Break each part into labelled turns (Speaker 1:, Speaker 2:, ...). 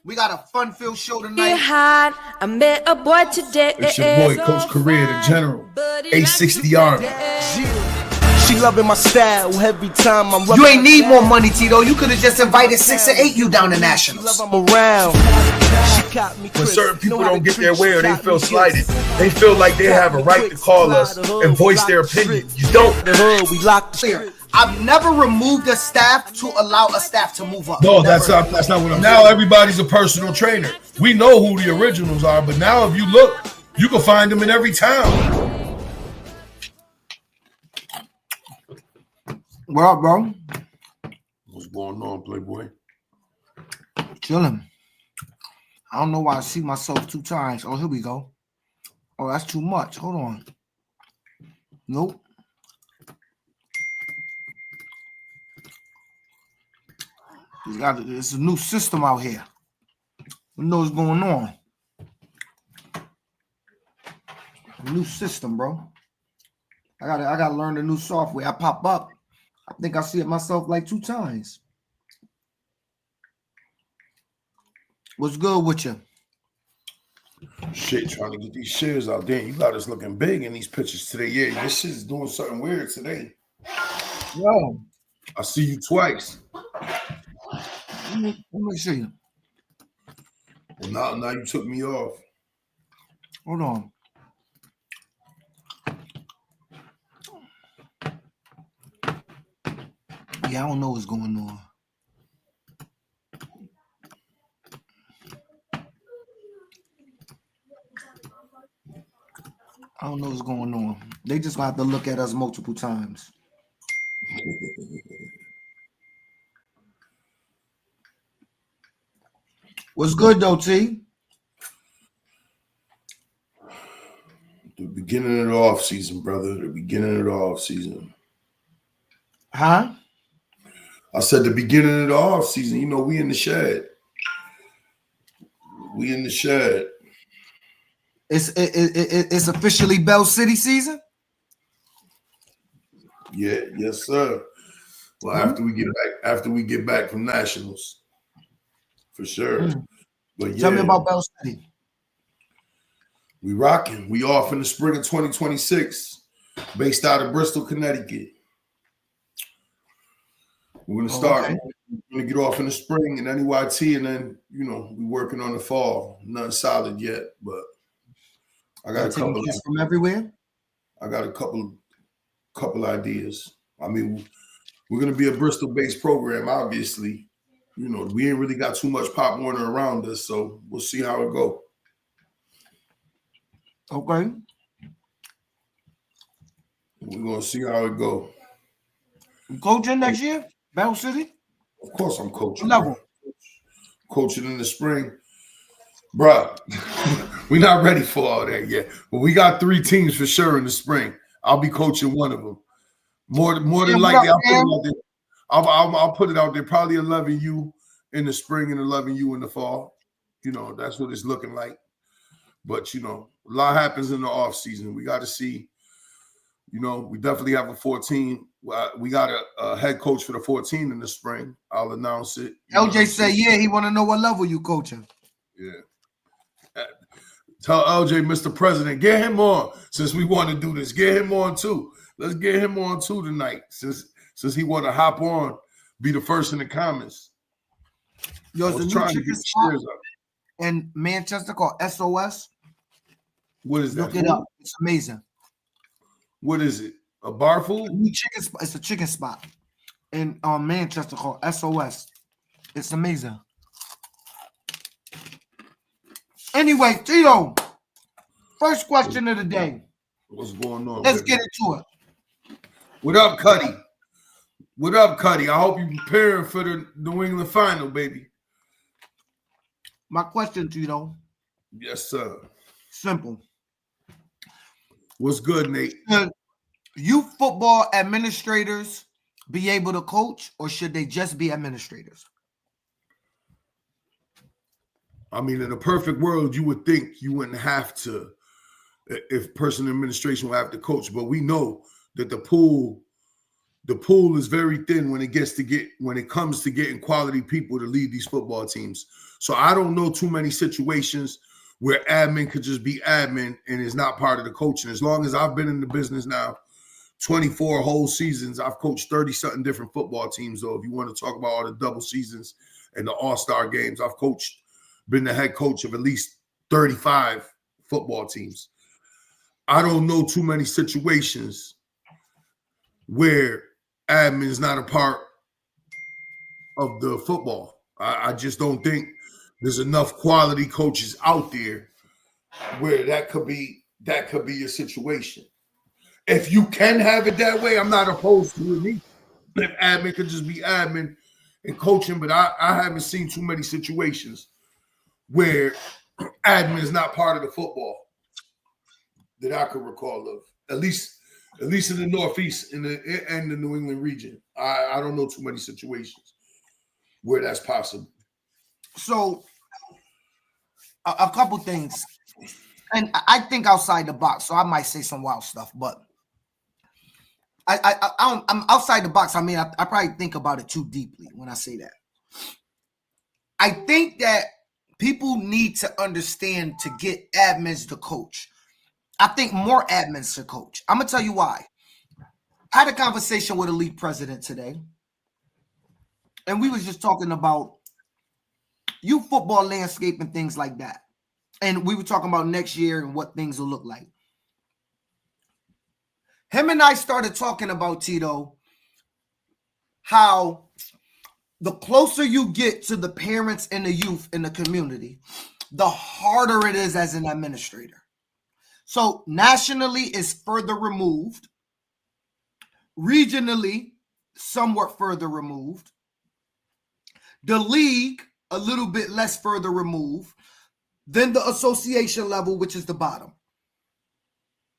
Speaker 1: We got a fun-filled show tonight.
Speaker 2: I met a boy today.
Speaker 3: It's your boy, Coach Career, the General. 860 Army.
Speaker 4: She loving my style every time I'm
Speaker 1: You ain't need more money, Tito. You could have just invited 6 or 8 you down to Nationals.
Speaker 4: I'm around.
Speaker 3: When certain people don't get their way or they feel slighted, they feel like they have a right to call us and voice their opinion. You don't.
Speaker 4: The hood, we locked the
Speaker 1: Clear. I've never removed a staff to allow a staff to move up.
Speaker 3: No, that's not what I'm saying. Now everybody's a personal trainer. We know who the originals are, but now if you look, you can find them in every town.
Speaker 1: What up, bro?
Speaker 3: What's going on, Playboy?
Speaker 1: Chilling. I don't know why I see myself 2 times. Oh, here we go. Oh, that's too much. Hold on. Nope. It's a new system out here. We know what's going on. A new system, bro. I gotta learn the new software. I pop up. I think I see it myself like 2 times. What's good with you?
Speaker 3: Shit, trying to get these shares out there. You got us looking big in these pictures today. Yeah, this shit's doing something weird today.
Speaker 1: Yo.
Speaker 3: I see you twice.
Speaker 1: Let me see you.
Speaker 3: Well, now you took me off.
Speaker 1: Hold on. Yeah, I don't know what's going on. I don't know what's going on. They just gonna have to look at us multiple times. What's good though, T?
Speaker 3: The beginning of the off season, brother. The beginning of the off season.
Speaker 1: Huh?
Speaker 3: I said the beginning of the off season. You know, we in the shed. We in the shed.
Speaker 1: It's officially Bell City season.
Speaker 3: Yeah, yes, sir. Well, after we get back from Nationals, for sure. But yeah,
Speaker 1: Tell me about Bell City.
Speaker 3: We rocking. We off in the spring of 2026, based out of Bristol, Connecticut. We're gonna start.
Speaker 1: Okay.
Speaker 3: We're gonna get off in the spring in NYT, and then we working on the fall. Nothing solid yet, but I got a couple
Speaker 1: from everywhere.
Speaker 3: I got a couple ideas. I mean, we're gonna be a Bristol-based program, obviously. We ain't really got too much Pop Warner around us, so we'll see how it go.
Speaker 1: Okay.
Speaker 3: We're gonna see how it go.
Speaker 1: You coaching next year, Bell City?
Speaker 3: Of course, I'm coaching.
Speaker 1: What level?
Speaker 3: Coaching in the spring, bruh. We're not ready for all that yet, but we got 3 teams for sure in the spring. I'll be coaching one of them. More than likely, I'll put it out there. Probably 11U in the spring and 11U in the fall. That's what it's looking like. But a lot happens in the off season. We got to see. We definitely have a 14. We got a head coach for the 14 in the spring. I'll announce it.
Speaker 1: LJ said, yeah, he want to know what level you coaching.
Speaker 3: Yeah. Tell LJ, Mr. President, get him on since we want to do this. Get him on too. Let's get him on too tonight since he want to hop on, be the first in the comments.
Speaker 1: Yo, there's a new chicken spot in Manchester called SOS.
Speaker 3: What is that?
Speaker 1: Look it up. It's amazing.
Speaker 3: What is it? A bar food?
Speaker 1: It's a chicken spot in Manchester called SOS. It's amazing. Anyway, Tito, first question of the day.
Speaker 3: What's going on?
Speaker 1: Let's get into it.
Speaker 3: What up, Cuddy? What up, Cuddy? I hope you're preparing for the New England final, baby.
Speaker 1: My question, Tito.
Speaker 3: Yes, sir.
Speaker 1: Simple.
Speaker 3: What's good, Nate?
Speaker 1: Should youth football administrators be able to coach, or should they just be administrators?
Speaker 3: I mean, in a perfect world, you would think you wouldn't have to, if person administration would have to coach. But we know that the pool the pool is very thin when it comes to getting quality people to lead these football teams. So I don't know too many situations where admin could just be admin and is not part of the coaching. As long as I've been in the business now, 24 whole seasons, I've coached 30-something different football teams, though, if you want to talk about all the double seasons and the all-star games. I've been the head coach of at least 35 football teams. I don't know too many situations where admin is not a part of the football. I just don't think there's enough quality coaches out there where that could be a situation. If you can have it that way, I'm not opposed to it either. If admin could just be admin and coaching, but I haven't seen too many situations where admin is not part of the football that I could recall of. At least in the Northeast and the New England region. I don't know too many situations where that's possible.
Speaker 1: So a couple things, and I think outside the box, so I might say some wild stuff, but I'm outside the box. I mean, I probably think about it too deeply when I say that. I think that people need to understand to get admins to coach. I think more admins should coach. I'm going to tell you why. I had a conversation with a league president today, and we was just talking about youth football landscape and things like that. And we were talking about next year and what things will look like. Him and I started talking about, Tito, how the closer you get to the parents and the youth in the community, the harder it is as an administrator. So nationally is further removed. Regionally, somewhat further removed. The league, a little bit less further removed. Then the association level, which is the bottom.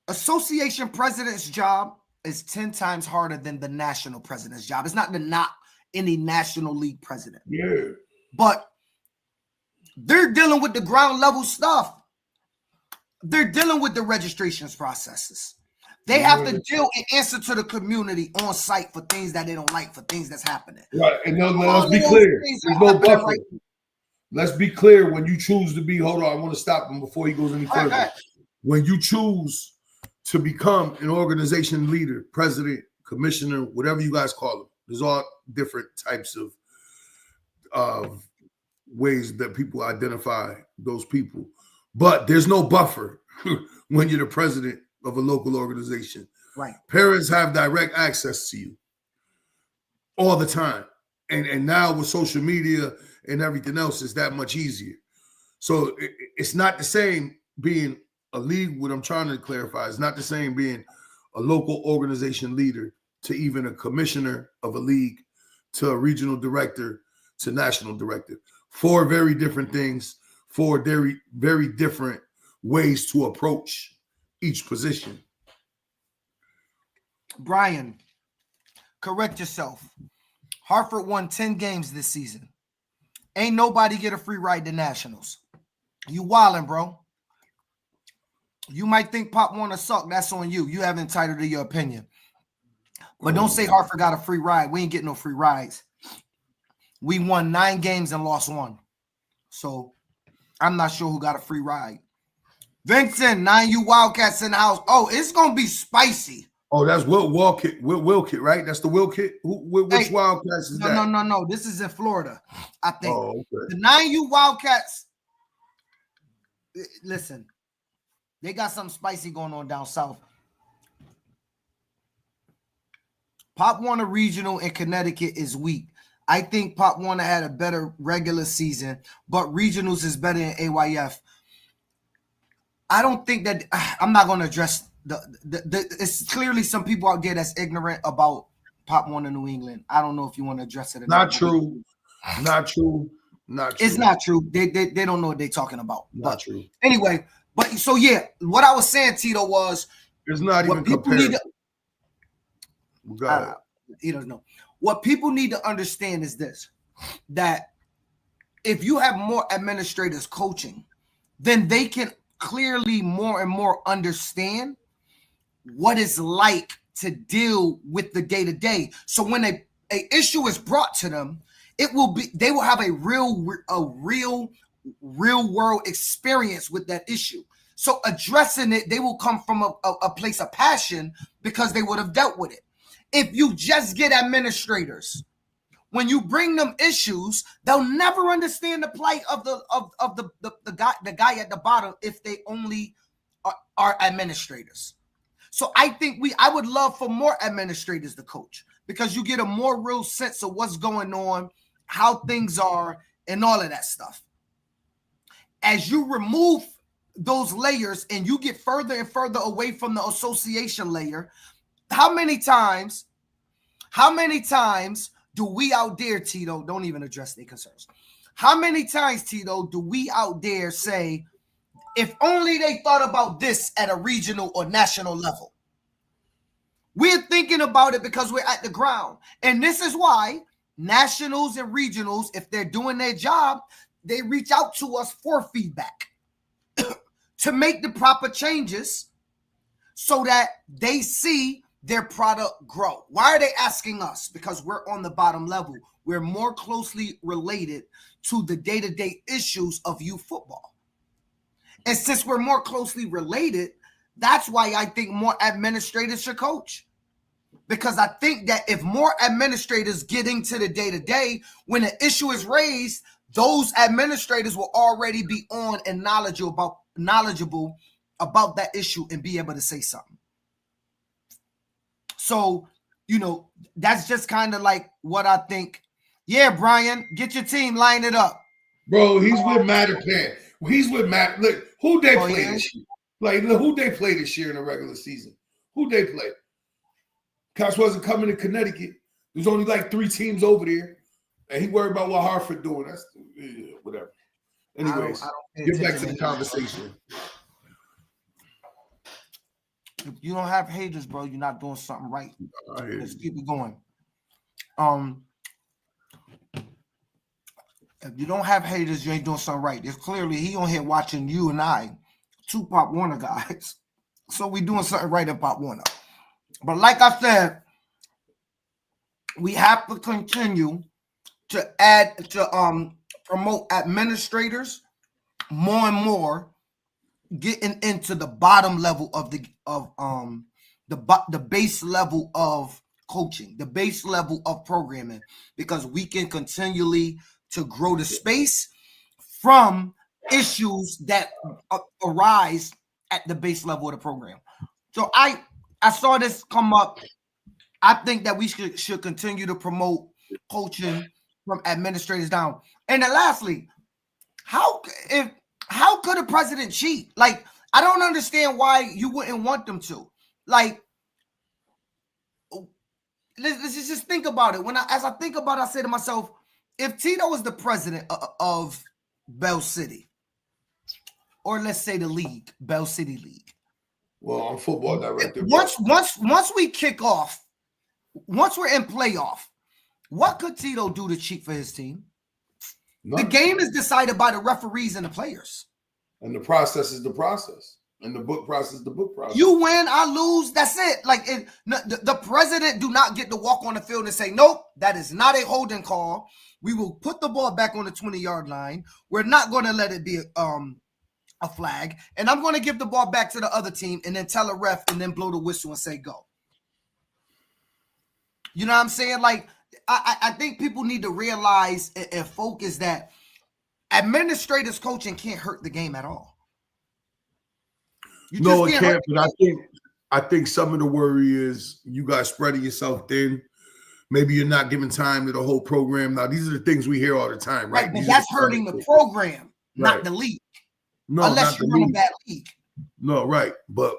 Speaker 1: Association president's job is 10 times harder than the national president's job. It's not any national league president.
Speaker 3: Yeah.
Speaker 1: But they're dealing with the ground level stuff. They're dealing with the registrations processes. They have to deal and answer to the community on site for things that they don't like, for things that's happening.
Speaker 3: Right. And let's be clear. There's no buffer. Right. Let's be clear. When you choose to be, hold on, I want to stop him before he goes any further. Right. When you choose to become an organization leader, president, commissioner, whatever you guys call them, there's all different types of ways that people identify those people. But there's no buffer when you're the president of a local organization.
Speaker 1: Right.
Speaker 3: Parents have direct access to you all the time. And now with social media and everything else, it's that much easier. So it's not the same being a league. What I'm trying to clarify is not the same being a local organization leader to even a commissioner of a league to a regional director to national director. Four very different things, four very, very different ways to approach each position.
Speaker 1: Brian, correct yourself. Hartford won 10 games this season. Ain't nobody get a free ride to nationals. You wildin', bro. You might think Pop Warner suck. That's on you. You have entitled to your opinion. But don't say Hartford got a free ride. We ain't getting no free rides. We won 9 games and lost 1. So I'm not sure who got a free ride. Vincent, 9U Wildcats in the house. Oh, it's going to be spicy.
Speaker 3: Oh, that's Wilkett, right? That's the Wilkett? Which Wildcats is that?
Speaker 1: No. This is in Florida, I think.
Speaker 3: Oh, okay.
Speaker 1: The 9U Wildcats, listen, they got something spicy going on down south. Pop Warner Regional in Connecticut is weak. I think Pop Warner had a better regular season, but regionals is better than AYF. I don't think that I'm not going to address it's clearly some people out there that's ignorant about Pop Warner New England. I don't know if you want to address it.
Speaker 3: Not true.
Speaker 1: It's not true. They don't know what they're talking about.
Speaker 3: Not true.
Speaker 1: Anyway, but so yeah, what I was saying, Tito, was
Speaker 3: it's not even compared.
Speaker 1: He doesn't know. What people need to understand is this: that if you have more administrators coaching, then they can clearly more and more understand what it's like to deal with the day-to-day. So when a issue is brought to them, they will have a real world experience with that issue. So addressing it, they will come from a place of passion because they would have dealt with it. If you just get administrators, when you bring them issues, they'll never understand the plight of the guy at the bottom if they only are administrators. So I think I would love for more administrators to coach, because you get a more real sense of what's going on, how things are, and all of that stuff. As you remove those layers and you get further and further away from the association layer, how many times do we out there, Tito, don't even address their concerns. How many times, Tito, do we out there say, if only they thought about this at a regional or national level? We're thinking about it because we're at the ground. And this is why nationals and regionals, if they're doing their job, they reach out to us for feedback to make the proper changes so that they see their product grow. Why are they asking us? Because we're on the bottom level. We're more closely related to the day-to-day issues of youth football. And since we're more closely related, that's why I think more administrators should coach. Because I think that if more administrators get into the day-to-day, when an issue is raised, those administrators will already be on and knowledgeable about that issue and be able to say something. So, that's just kind of like what I think. Yeah, Brian, get your team, line it up.
Speaker 3: Bro, he's with Mattapan. He's with Matt. Look, who they play this year? Like, look, who they play this year in the regular season? Who they play? Cox wasn't coming to Connecticut. There's only like 3 teams over there. And he worried about what Hartford doing. That's whatever. Anyways, get back to the conversation.
Speaker 1: If you don't have haters, bro, you're not doing something right. Let's keep it going. If you don't have haters, you ain't doing something right. It's clearly he on here watching you and I, 2 Pop Warner guys. So we doing something right at Pop Warner. But like I said, we have to continue to promote administrators more and more, getting into the bottom level of the base level of coaching, the base level of programming, because we can continually to grow the space from issues that arise at the base level of the program. So I saw this come up. I think that we should continue to promote coaching from administrators down. And then lastly, how could a president cheat? Like, I don't understand why you wouldn't want them to. Like, let's just think about it. As I think about it, I say to myself, if Tito was the president of Bell City, or let's say the league, Bell City League.
Speaker 3: Well, I'm football director.
Speaker 1: Once we kick off, once we're in playoff, what could Tito do to cheat for his team? None. The game is decided by the referees and the players.
Speaker 3: And the process is the process. And the book process is the book process.
Speaker 1: You win, I lose, that's it. Like, the president do not get to walk on the field and say, nope, that is not a holding call. We will put the ball back on the 20-yard line. We're not going to let it be a flag. And I'm going to give the ball back to the other team and then tell a ref and then blow the whistle and say go. You know what I'm saying? Like, I think people need to realize and focus that administrators coaching can't hurt the game at all.
Speaker 3: No, it can't. But I think some of the worry is you guys spreading yourself thin. Maybe you're not giving time to the whole program. Now, these are the things we hear all the time, right?
Speaker 1: But that's hurting the program, not the league.
Speaker 3: No,
Speaker 1: unless you run a bad league.
Speaker 3: No, right. But,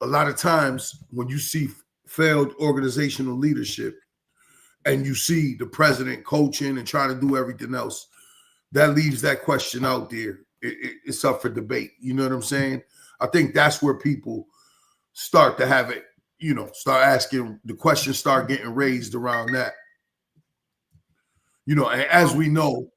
Speaker 3: a lot of times when you see failed organizational leadership and you see the president coaching and trying to do everything else, that leaves that question out there. It's up for debate. You know what I'm saying? I think that's where people start to have it, start asking the questions, start getting raised around that. And as we know,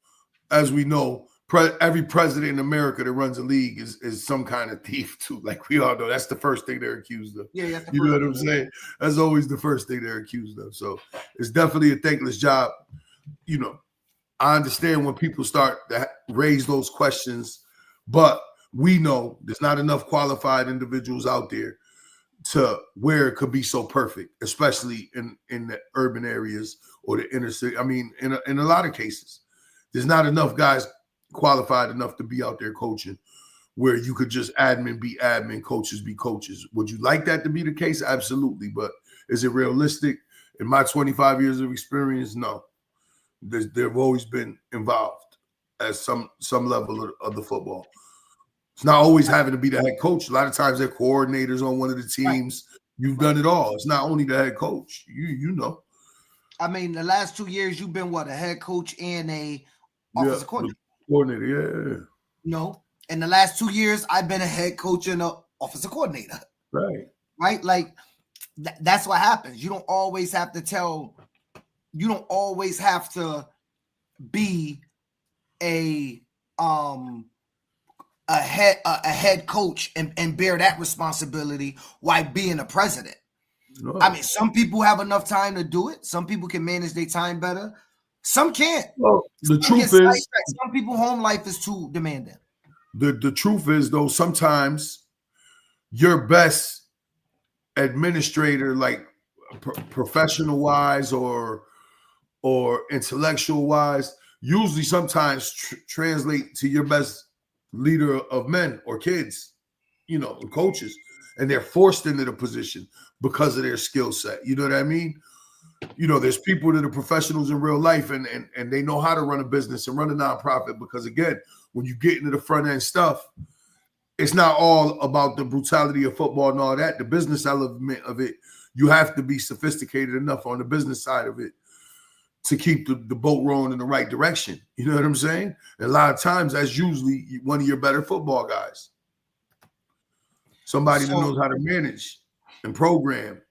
Speaker 3: every president in America that runs a league is some kind of thief too. Like we all know, that's the first thing they're accused of.
Speaker 1: Yeah,
Speaker 3: You know what I'm saying? That's always the first thing they're accused of. So it's definitely a thankless job. You know, I understand when people start to raise those questions, but we know there's not enough qualified individuals out there to where it could be so perfect, especially in the urban areas or the inner city. I mean, in a lot of cases, there's not enough guys qualified enough to be out there coaching where you could just admin be admin, coaches be coaches. Would you like that to be the case? Absolutely. But is it realistic? In my 25 years of experience, no. They've always been involved at some level of the football. It's not always having to be the head coach. A lot of times they're coordinators on one of the teams. Right. You've done it all. It's not only the head coach. You know.
Speaker 1: I mean, the last 2 years you've been what, a head coach and a offensive
Speaker 3: coordinator. Yeah.
Speaker 1: No, in the last 2 years I've been a head coach and an offensive coordinator.
Speaker 3: Right.
Speaker 1: Right. Like that's what happens. You don't always have to be a head coach and bear that responsibility while being a president. No. I mean, some people have enough time to do it. Some people can manage their time better. Some can't.
Speaker 3: Well, the truth is,
Speaker 1: some people home life is too demanding.
Speaker 3: The truth is, though, sometimes your best administrator, like professional wise or intellectual wise, usually sometimes translate to your best leader of men or kids, you know, coaches, and they're forced into the position because of their skill set. You know what I mean? You know, there's people that are professionals in real life and they know how to run a business and run a nonprofit because, again, when you get into the front end stuff, it's not all about the brutality of football and all that. The business element of it, you have to be sophisticated enough on the business side of it to keep the boat rolling in the right direction. You know what I'm saying? And a lot of times that's usually one of your better football guys. Somebody that knows how to manage and program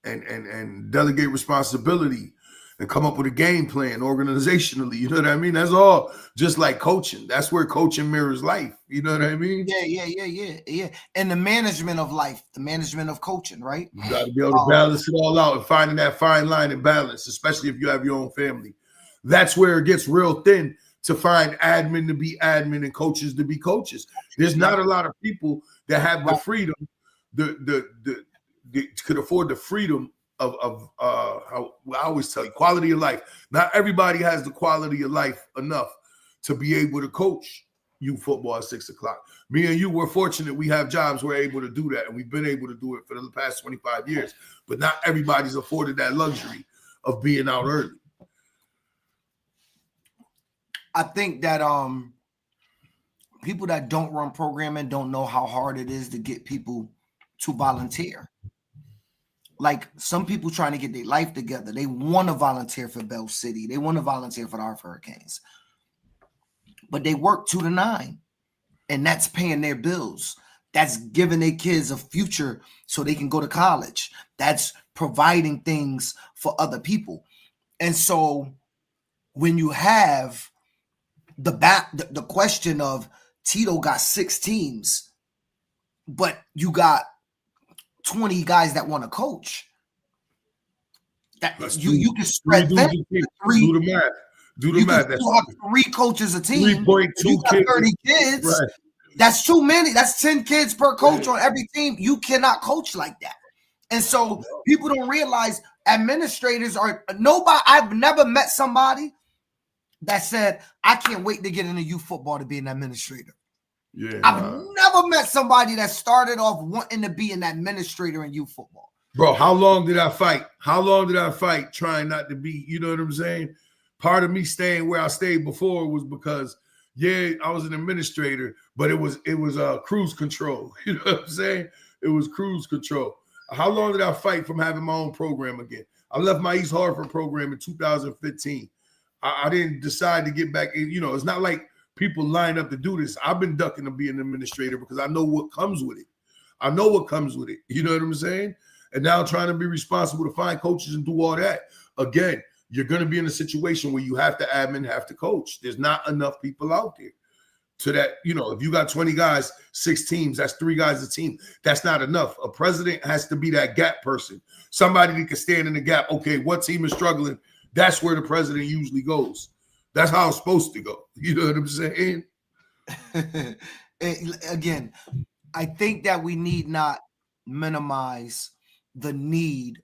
Speaker 3: and delegate responsibility and come up with a game plan organizationally. You know what I mean? That's all just like coaching. That's where coaching mirrors life. You know what I mean?
Speaker 1: Yeah. And the management of life, the management of coaching, right?
Speaker 3: You got to be able to balance it all out and finding that fine line and balance, especially if you have your own family. That's where it gets real thin to find admin to be admin and coaches to be coaches. There's not a lot of people that have the freedom, could afford the freedom of how I always tell you, quality of life. Not everybody has the quality of life enough to be able to coach youth football at 6 o'clock. Me and you, we're fortunate we have jobs we're able to do that, and we've been able to do it for the past 25 years. But not everybody's afforded that luxury of being out early.
Speaker 1: I think that people that don't run programming don't know how hard it is to get people to volunteer. Like some people trying to get their life together. They want to volunteer for Bell City. They want to volunteer for the Hartford Hurricanes. But they work 2 to 9. And that's paying their bills. That's giving their kids a future so they can go to college. That's providing things for other people. And so when you have the question of Tito got 6 teams, but you got 20 guys that want to coach. You can spread them.
Speaker 3: Do the math. Do the math.
Speaker 1: You have 3 coaches a team.
Speaker 3: 3.2
Speaker 1: you got 30 kids. Right. That's too many. That's 10 kids per coach on every team. You cannot coach like that. And so people don't realize administrators are nobody. I've never met somebody that said, I can't wait to get into youth football to be an administrator.
Speaker 3: Yeah,
Speaker 1: I've never met somebody that started off wanting to be an administrator in youth football.
Speaker 3: Bro, how long did I fight? How long did I fight trying not to be, you know what I'm saying? Part of me staying where I stayed before was because, I was an administrator, but it was cruise control. You know what I'm saying? It was cruise control. How long did I fight from having my own program again? I left my East Hartford program in 2015. I didn't decide to get back in. You know, it's not like people line up to do this. I've been ducking to be an administrator because I know what comes with it. You know what I'm saying? And now trying to be responsible to find coaches and do all that. Again, you're going to be in a situation where you have to admin, have to coach. There's not enough people out there. to that. If you got 20 guys, 6 teams, that's 3 guys a team. That's not enough. A president has to be that gap person, somebody that can stand in the gap. Okay, what team is struggling? That's where the president usually goes. That's how it's supposed to go. You know what I'm saying?
Speaker 1: Again, I think that we need not minimize the need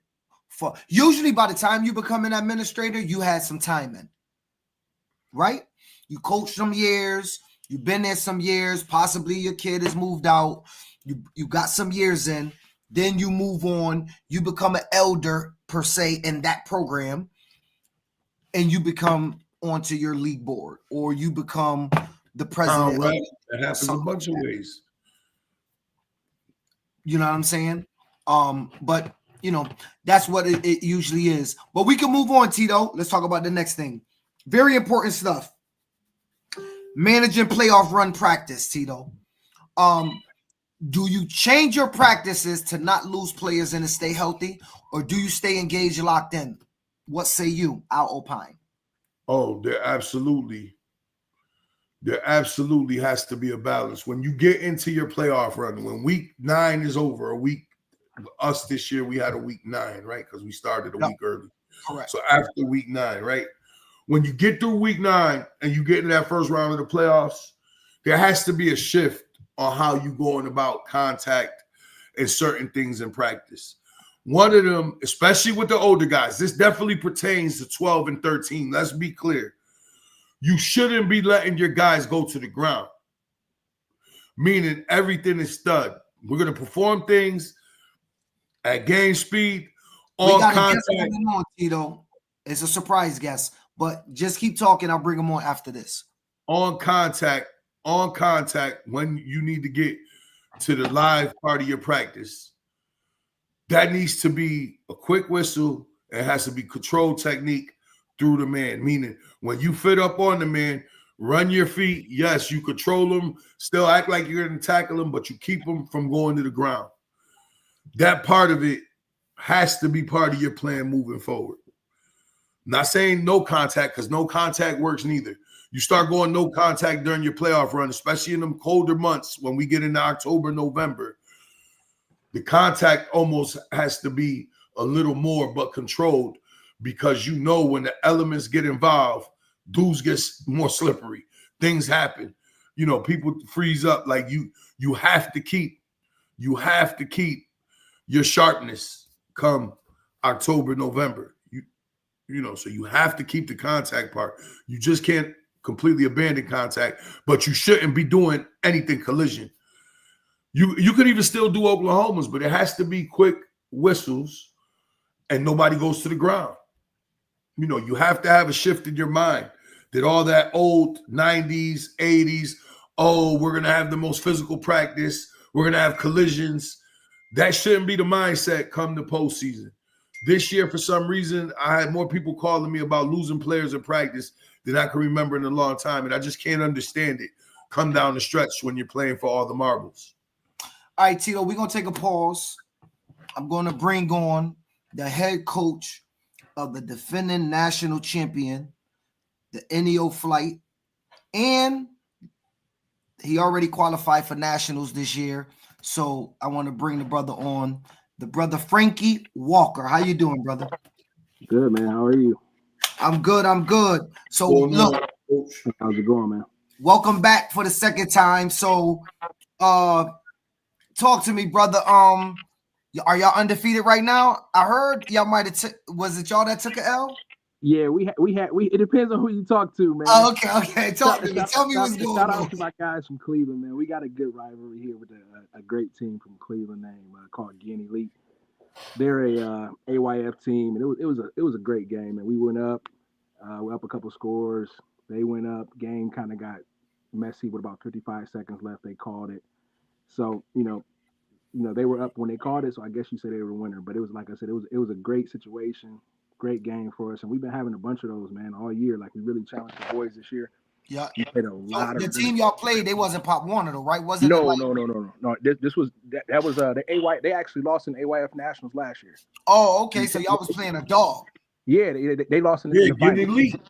Speaker 1: for. Usually, by the time you become an administrator, you had some time in, right? You coached some years. You've been there some years. Possibly your kid has moved out. You got some years in. Then you move on. You become an elder per se in that program, and you become onto your league board, or you become the president.
Speaker 3: Right. That happens a bunch of ways.
Speaker 1: You know what I'm saying? But that's what it usually is. But we can move on, Tito. Let's talk about the next thing. Very important stuff. Managing playoff run practice, Tito. Do you change your practices to not lose players and to stay healthy, or do you stay engaged, locked in? What say you? I'll opine.
Speaker 3: Oh, there absolutely has to be a balance. When you get into your playoff run, when week 9 is over, us this year, we had a week 9, right? Because we started a week early.
Speaker 1: Correct.
Speaker 3: So after week 9, right? When you get through week 9 and you get in that first round of the playoffs, there has to be a shift on how you going about contact and certain things in practice. One of them, especially with the older guys, this definitely pertains to 12 and 13. Let's be clear. You shouldn't be letting your guys go to the ground, meaning everything is stud. We're going to perform things at game speed on contact.
Speaker 1: On, Tito. It's a surprise guest, but just keep talking. I'll bring them on after this.
Speaker 3: On contact, when you need to get to the live part of your practice. That needs to be a quick whistle. It has to be controlled technique through the man, meaning when you fit up on the man, run your feet. Yes, you control them, still act like you're going to tackle them, but you keep them from going to the ground. That part of it has to be part of your plan moving forward. Not saying no contact, because no contact works neither. You start going no contact during your playoff run, especially in them colder months when we get into October, November. The contact almost has to be a little more, but controlled, because when the elements get involved, dudes get more slippery. Things happen. People freeze up. Like you have to keep your sharpness come October, November. So you have to keep the contact part. You just can't completely abandon contact, but you shouldn't be doing anything collision. You could even still do Oklahoma's, but it has to be quick whistles and nobody goes to the ground. You have to have a shift in your mind that all that old 90s, 80s, we're going to have the most physical practice, we're going to have collisions. That shouldn't be the mindset come the postseason. This year, for some reason, I had more people calling me about losing players in practice than I can remember in a long time, and I just can't understand it. Come down the stretch when you're playing for all the marbles.
Speaker 1: All right, Tito, we're going to take a pause. I'm going to bring on the head coach of the defending national champion, the NEO flight, and he already qualified for nationals this year. So I want to bring the brother on, the brother Frankie Walker. How you doing, brother?
Speaker 5: Good, man. How are you?
Speaker 1: I'm good. So look,
Speaker 5: how's it going, man?
Speaker 1: Welcome back for the second time. So talk to me, brother. Are y'all undefeated right now? I heard y'all might have was it y'all that took an L?
Speaker 5: Yeah, we it depends on who you talk to, man.
Speaker 1: Oh, okay. Tell me what's going on.
Speaker 5: Shout out to my guys from Cleveland, man. We got a good rivalry here with a great team from Cleveland named called Guinea Elite. They're a AYF team, and it was a great game, and we went up. We're up a couple scores. They went up. Game kind of got messy with about 55 seconds left. They called it. So they were up when they called it. So I guess you say they were a winner. But it was, like I said, it was a great situation, great game for us, and we've been having a bunch of those, man, all year. Like we really challenged the boys this year. Yeah, we played a lot
Speaker 1: the
Speaker 5: of
Speaker 1: team y'all played. They wasn't Pop Warner though, right? Wasn't
Speaker 5: no. This was that was the AY. They actually lost in AYF Nationals last year.
Speaker 1: Oh, okay. So y'all was playing a dog.
Speaker 5: Yeah, they lost in the
Speaker 3: Guinea Elite.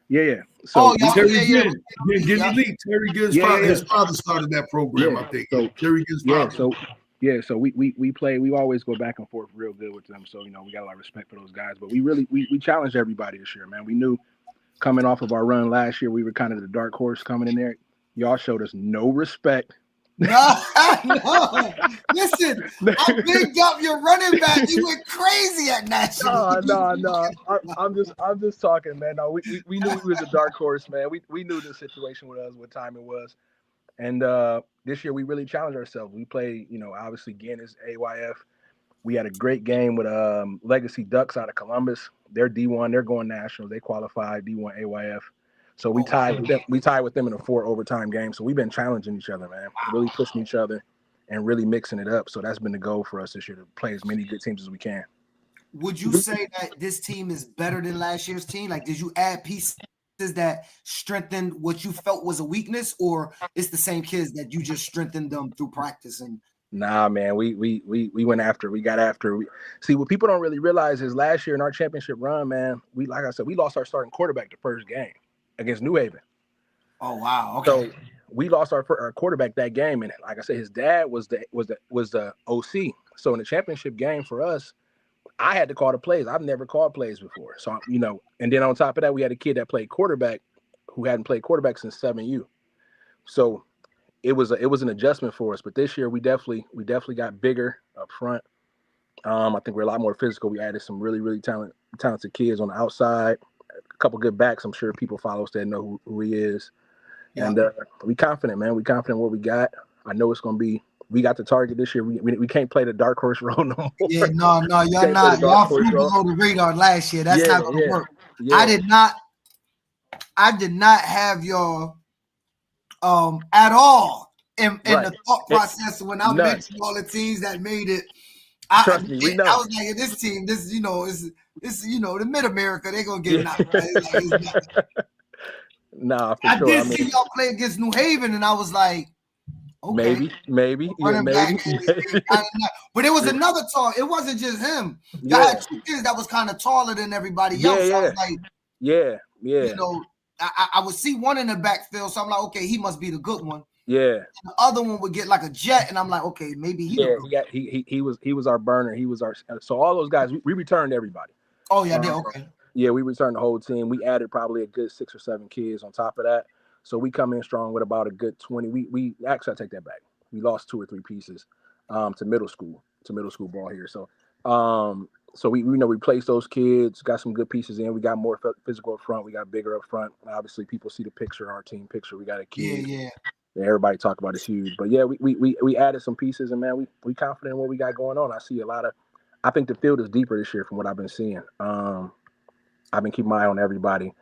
Speaker 5: Yeah.
Speaker 1: Oh, yeah,
Speaker 3: Terry
Speaker 1: yeah.
Speaker 3: Gibbs, Guinea Lee, Terry Gibbs'
Speaker 5: Yeah,
Speaker 3: father,
Speaker 5: yeah.
Speaker 3: his father started that program,
Speaker 5: Yeah.
Speaker 3: I think.
Speaker 5: So
Speaker 3: Terry Gibbs'
Speaker 5: yeah,
Speaker 3: father.
Speaker 5: so we play. We always go back and forth real good with them. So we got a lot of respect for those guys. But we challenged everybody this year, man. We knew coming off of our run last year, we were kind of the dark horse coming in there. Y'all showed us no respect.
Speaker 1: No. Listen, I bigged up your running back. You went crazy at national.
Speaker 5: No. I'm just talking, man. No, we knew we was a dark horse, man. We knew the situation with us, what time it was. And this year we really challenged ourselves. We played, obviously Guinness, AYF. We had a great game with Legacy Ducks out of Columbus. They're D1. They're going nationals. They qualified D1 AYF. So we tied with them. We tied with them in a 4 overtime game. So we've been challenging each other, man. Really pushing each other and really mixing it up. So that's been the goal for us this year, to play as many good teams as we can.
Speaker 1: Would you say that this team is better than last year's team? Like, did you add pieces that strengthened what you felt was a weakness, or it's the same kids that you just strengthened them through practice? And
Speaker 5: Nah, man, we went after. We got after. See, what people don't really realize is last year in our championship run, man, like I said, we lost our starting quarterback the first game against New Haven.
Speaker 1: oh wow, okay.
Speaker 5: So we lost our quarterback that game, and like I said, his dad was the OC. So in the championship game for us, I had to call the plays. I've never called plays before. So and then on top of that, we had a kid that played quarterback who hadn't played quarterback since 7U. So it was an adjustment for us. But this year we definitely got bigger up front. I think we're a lot more physical. We added some really talented kids on the outside. A couple good backs. I'm sure people follow us that know who he is. Yeah. And we confident, man. We confident what we got. I know it's going to be. We got the target this year. We can't play the dark horse role no more.
Speaker 1: Yeah, no, y'all not. Y'all flew below the radar last year. That's not going to work. Yeah. I did not have y'all at all in the thought process when I mentioned all the teams that made it.
Speaker 5: Trust me, we know.
Speaker 1: I was like, this team, this the Mid America, they're gonna get knocked.
Speaker 5: Nah, for
Speaker 1: I
Speaker 5: sure.
Speaker 1: did see y'all play against New Haven, and I was like, okay,
Speaker 5: maybe.
Speaker 1: But it was another tall. It wasn't just him. Y'all had 2 kids that was kind of taller than everybody else.
Speaker 5: Yeah.
Speaker 1: So I was like,
Speaker 5: yeah.
Speaker 1: I would see one in the backfield, so I'm like, okay, he must be the good one.
Speaker 5: Yeah.
Speaker 1: And the other one would get like a jet, and I'm like, okay, maybe he.
Speaker 5: Yeah, he was our burner. He was our. So all those guys, we returned everybody.
Speaker 1: Oh yeah, okay.
Speaker 5: Yeah, we returned the whole team. We added probably a good 6 or 7 kids on top of that. So we come in strong with about a good 20. We actually, I take that back. We lost 2 or 3 pieces to middle school ball here. So so we replaced those kids, got some good pieces in. We got more physical up front. We got bigger up front. Obviously, people see the picture, our team picture. We got a kid.
Speaker 1: Yeah.
Speaker 5: Everybody talk about it's huge. But yeah, we added some pieces, and man, we confident in what we got going on. I think the field is deeper this year from what I've been seeing. I've been keeping my eye on everybody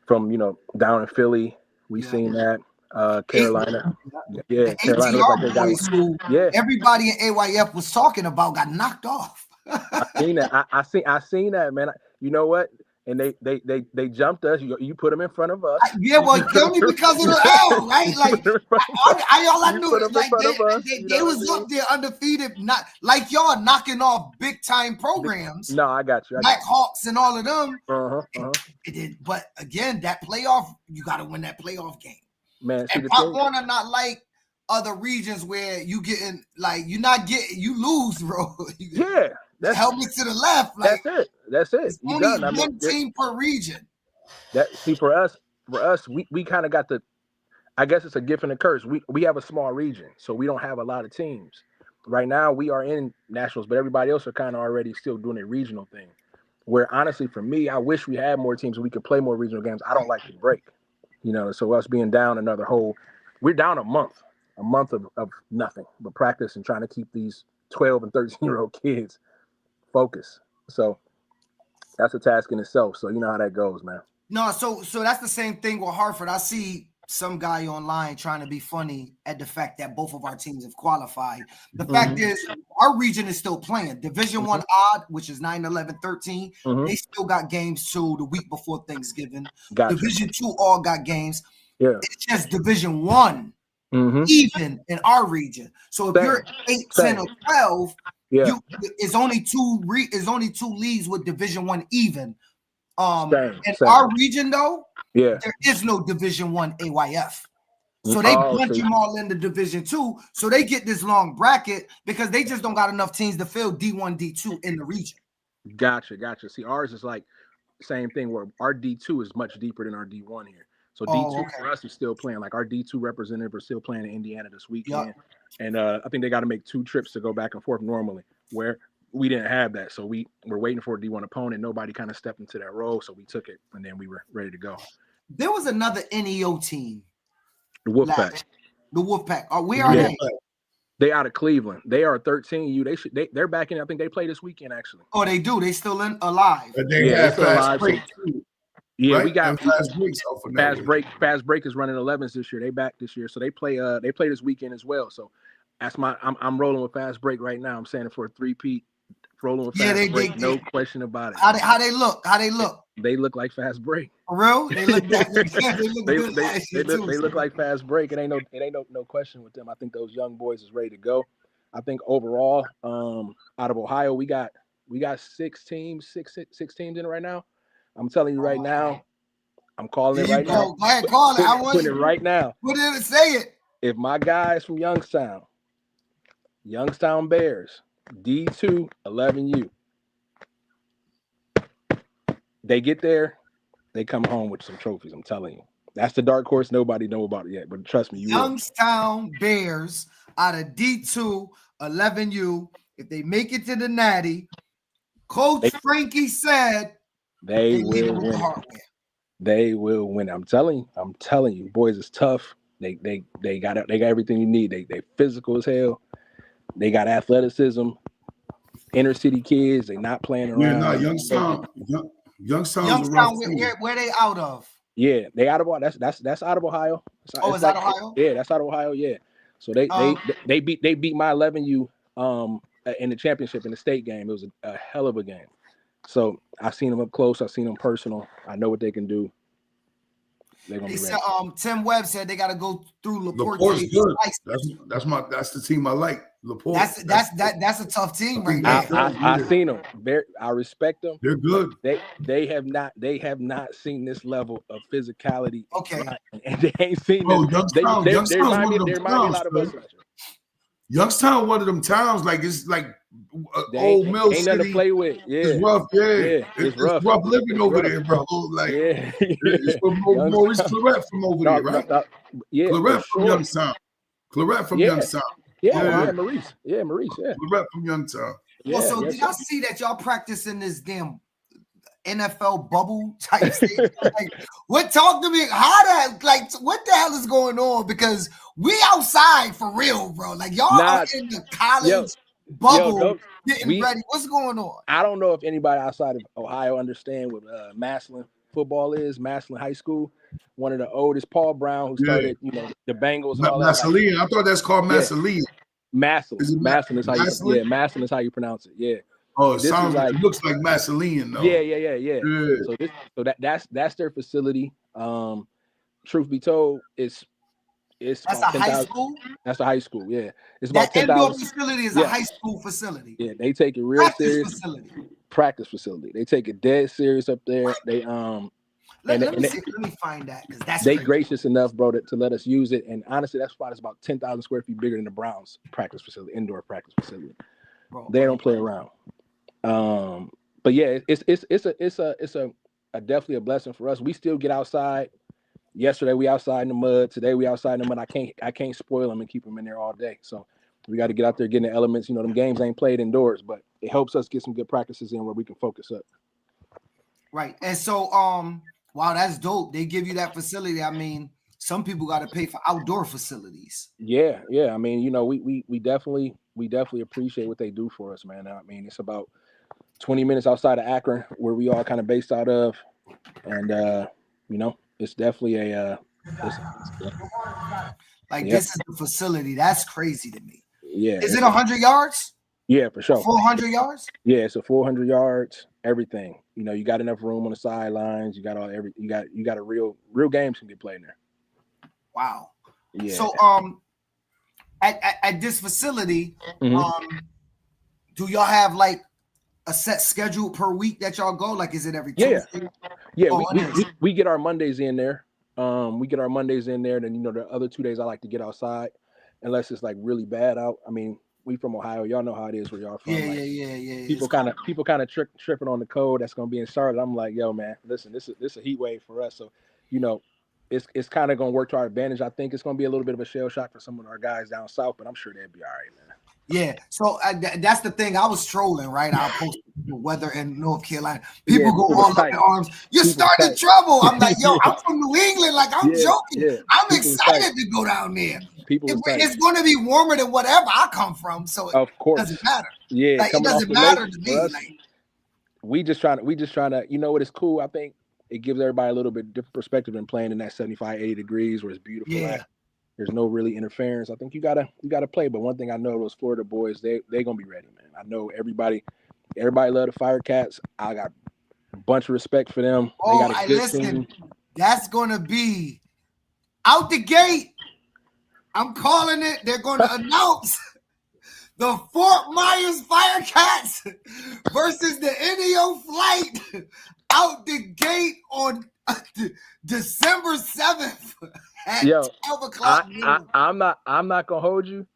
Speaker 5: from down in Philly. We seen that. Carolina. Yeah, Carolina looks like they got
Speaker 1: everybody in AYF was talking about got knocked off.
Speaker 5: I seen that. I seen that, man. You know what? And they jumped us. You put them in front of us.
Speaker 1: Well, only because of the L, right? Like all I knew is like they was up there undefeated, not like y'all knocking off big time programs.
Speaker 5: No, I got you.
Speaker 1: Black Hawks and all of them.
Speaker 5: It
Speaker 1: did, but again, that playoff, you got to win that playoff game.
Speaker 5: Man,
Speaker 1: and Pop Warner not like other regions where you getting like you lose, bro. That's help me to the left. Like,
Speaker 5: that's it.
Speaker 1: Only one team per region.
Speaker 5: For us, we kind of got the. I guess it's a gift and a curse. We have a small region, so we don't have a lot of teams. Right now, we are in nationals, but everybody else are kind of already still doing a regional thing. Where honestly, for me, I wish we had more teams so we could play more regional games. I don't like to break, So us being down another whole, we're down a month of nothing but practice and trying to keep these 12 and 13-year-old kids focused. So that's a task in itself. So you know how that goes, man.
Speaker 1: No, so that's the same thing with Hartford. I see some guy online trying to be funny at the fact that both of our teams have qualified. The fact is, our region is still playing. Division 1 odd, which is 9, 11, 13. They still got games too the week before Thanksgiving. Gotcha. Division 2 all got games. Yeah. It's just Division 1 even in our region. So if you're 8, 10, or 12, is only two leagues with Division 1 even In
Speaker 5: Same.
Speaker 1: our region, though,
Speaker 5: Yeah.
Speaker 1: there is no Division I AYF. So they
Speaker 5: Oh,
Speaker 1: bunch
Speaker 5: so-
Speaker 1: them all into Division II. So they get this long bracket because they just don't got enough teams to fill D1, D2 in the region.
Speaker 5: Gotcha. See, ours is like same thing where our D2 is much deeper than our D1 here. So D2
Speaker 1: okay.
Speaker 5: for us is still playing. Like our D2 representative are still playing in Indiana this weekend.
Speaker 1: Yep.
Speaker 5: And I think they got to make 2 trips to go back and forth normally, where we didn't have that. So we're waiting for a D1 opponent. Nobody kind of stepped into that role. So we took it and then we were ready to go.
Speaker 1: There was another NEO team.
Speaker 5: The Wolfpack.
Speaker 1: The Wolfpack. Where are they?
Speaker 5: They out of Cleveland. They are 13U. They're back in. I think they play this weekend actually.
Speaker 1: Oh, they do. They still alive.
Speaker 3: But they have
Speaker 5: still
Speaker 3: fast
Speaker 5: alive.
Speaker 3: break too.
Speaker 5: Yeah,
Speaker 3: Right?
Speaker 5: we got
Speaker 3: And fast breaks off of that.
Speaker 5: Fast break is running 11s this year. They back this year, so they play this weekend as well. So that's I'm rolling with fast break right now. I'm saying it for a 3-peat. Rolling with fast break, no question about it.
Speaker 1: How they look?
Speaker 5: They look like fast break.
Speaker 1: For real? They look
Speaker 5: they look like fast break. It ain't no question with them. I think those young boys is ready to go. I think overall, out of Ohio, we got 6 teams in it right now. I'm telling you right now. I'm calling it right now.
Speaker 1: Go ahead, call it. I want
Speaker 5: it right now.
Speaker 1: Put it and say it.
Speaker 5: If my guys from Youngstown Bears, D2 11U, they get there, they come home with some trophies. I'm telling you. That's the dark horse. Nobody know about it yet, but trust me, you
Speaker 1: Youngstown Bears out of D2 11U. If they make it to the Natty, Coach Frankie said
Speaker 5: they will win. They will win. I'm telling you, boys, it's tough. They got everything you need. They physical as hell. They got athleticism. Inner city kids. They not playing around.
Speaker 3: Yeah, no, Youngstown.
Speaker 1: Where they out of?
Speaker 5: Yeah, they out of Ohio. That's out of Ohio.
Speaker 1: It's out of Ohio.
Speaker 5: Yeah, that's out of Ohio. Yeah. So they beat my 11U in the championship in the state game. It was a hell of a game. So I've seen them up close. I've seen them personal. I know what they can do.
Speaker 1: They said, Tim Webb said they got to go through LaPorte.
Speaker 3: LaPorte's good. That's the team I like. LaPorte.
Speaker 1: That's a tough team right now.
Speaker 5: I seen them. I respect them.
Speaker 3: They're good.
Speaker 5: They have not seen this level of physicality.
Speaker 1: Okay.
Speaker 5: And they ain't seen this. They remind me a lot of us.
Speaker 3: Youngstown, one of them towns, like it's like old Mill
Speaker 5: City. Ain't nothing to play with. Yeah,
Speaker 3: it's rough. Yeah, it's rough living over there, bro. Like, it's from Maurice Claret from over there, right? Claret from Youngstown. Claret from Youngstown.
Speaker 5: Yeah, Maurice. Yeah, Maurice. Yeah,
Speaker 3: Claret from Youngstown.
Speaker 1: Well, so did y'all see that y'all practicing this damn NFL bubble type thing? Talk to me? What the hell is going on? Because we outside for real, bro. Like y'all are in the college bubble getting ready. What's going on?
Speaker 5: I don't know if anybody outside of Ohio understand what Massillon football is. Massillon High School, one of the oldest. Paul Brown, who started, the Bengals. And all
Speaker 3: Massillon. I thought that's called Massillon.
Speaker 5: Massillon. Massillon is how you. Massillon is how you pronounce it. Yeah.
Speaker 3: Oh, it sounds like it looks like Massillon though.
Speaker 5: Yeah. So that's their facility. Truth be told, it's
Speaker 1: that's a high school.
Speaker 5: That's a high school. Yeah, it's about 10,000.
Speaker 1: Indoor facility is a high school facility.
Speaker 5: Yeah, they take it real serious. Practice facility. They take it dead serious up there. They
Speaker 1: Let me find that because that's
Speaker 5: they gracious enough, bro, to let us use it. And honestly, that spot is about 10,000 square feet bigger than the Browns practice facility, indoor practice facility. Bro, they don't play around. But yeah, it's a definitely a blessing for us. We still get outside. Yesterday we outside in the mud. Today we outside in the mud. I can't spoil them and keep them in there all day. So we got to get out there, getting the elements. Them games ain't played indoors, but it helps us get some good practices in where we can focus up.
Speaker 1: Right. And so wow, that's dope. They give you that facility. I mean, some people got to pay for outdoor facilities.
Speaker 5: Yeah. I mean, we definitely appreciate what they do for us, man. I mean, it's about 20 minutes outside of Akron, where we all kind of based out of, and it's definitely
Speaker 1: this is the facility. That's crazy to me.
Speaker 5: Yeah.
Speaker 1: Is it 100 yards?
Speaker 5: Yeah, for sure.
Speaker 1: 400 yards?
Speaker 5: Yeah, it's a 400 yards. Everything. You got enough room on the sidelines. You got you got a real games can get played in there.
Speaker 1: Wow.
Speaker 5: Yeah.
Speaker 1: So at this facility, do y'all have like a set schedule per week that y'all go? Like, is it every
Speaker 5: Yeah.
Speaker 1: Tuesday?
Speaker 5: Yeah,
Speaker 1: Oh,
Speaker 5: we get our Mondays in there. We get our Mondays in there. Then the other 2 days I like to get outside, unless it's like really bad out. I mean, we from Ohio, y'all know how it is where y'all from.
Speaker 1: Yeah.
Speaker 5: People kind of tripping on the code that's gonna be in Charlotte. I'm like, yo, man, listen, this is a heat wave for us. So, it's kind of gonna work to our advantage. I think it's gonna be a little bit of a shell shock for some of our guys down south, but I'm sure they'll be all right, man.
Speaker 1: Yeah, so that's the thing. I was trolling, right? I posted the weather in North Carolina. People go all up in arms. You're starting trouble. I'm like, yo, I'm from New England. Like, I'm joking. I'm excited to go down there. It's going to be warmer than whatever I come from, so it doesn't matter.
Speaker 5: Yeah,
Speaker 1: like, it doesn't matter to me. Like,
Speaker 5: we just trying to. You know what is cool? I think it gives everybody a little bit different perspective in playing in that 75, 80 degrees where it's beautiful.
Speaker 1: Yeah.
Speaker 5: Right? There's no really interference. I think you gotta play. But one thing I know, those Florida boys, they gonna be ready, man. I know everybody love the Fire Cats. I got a bunch of respect for them. They got a good team.
Speaker 1: That's gonna be out the gate. I'm calling it. They're gonna announce the Fort Myers Fire Cats versus the NEO Flight out the gate on December 7th. At 12 o'clock noon.
Speaker 5: I'm not gonna hold you.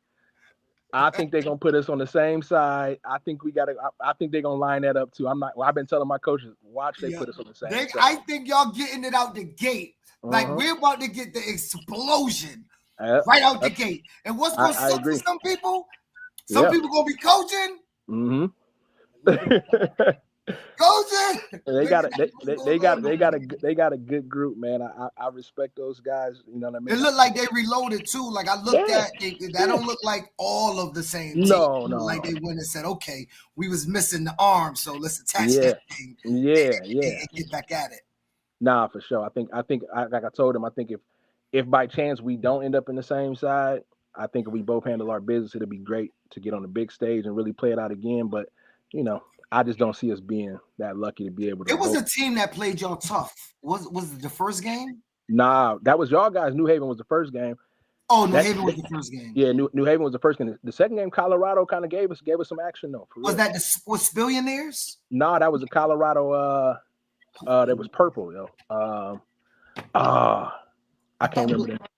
Speaker 5: I think they're gonna put us on the same side. I think they're gonna line that up too. I've been telling my coaches, watch they put us on the same side.
Speaker 1: I think y'all getting it out the gate. Like, we're about to get the explosion right out the gate. And what's gonna suck for some people? Some people gonna be coaching. Coaching.
Speaker 5: They got a good group, man. I respect those guys. You know what I mean?
Speaker 1: It looked like they reloaded too. Like, I looked at it, that don't look like all of the same team.
Speaker 5: No.
Speaker 1: Like, they went and said, okay, we was missing the arm, so let's attach that thing. And get back at it.
Speaker 5: Nah, for sure. I think like I told him, I think if by chance we don't end up in the same side, I think if we both handle our business, it'll be great to get on the big stage and really play it out again. But I just don't see us being that lucky to be able to.
Speaker 1: It was a team that played y'all tough. Was it the first game?
Speaker 5: Nah, that was y'all guys. New Haven was the first game.
Speaker 1: Oh, New Haven was the first game.
Speaker 5: Yeah, New Haven was the first game. The second game, Colorado kind of gave us some action though.
Speaker 1: Was that was Billionaires?
Speaker 5: Nah, that was a Colorado. That was purple, yo. I can't remember that.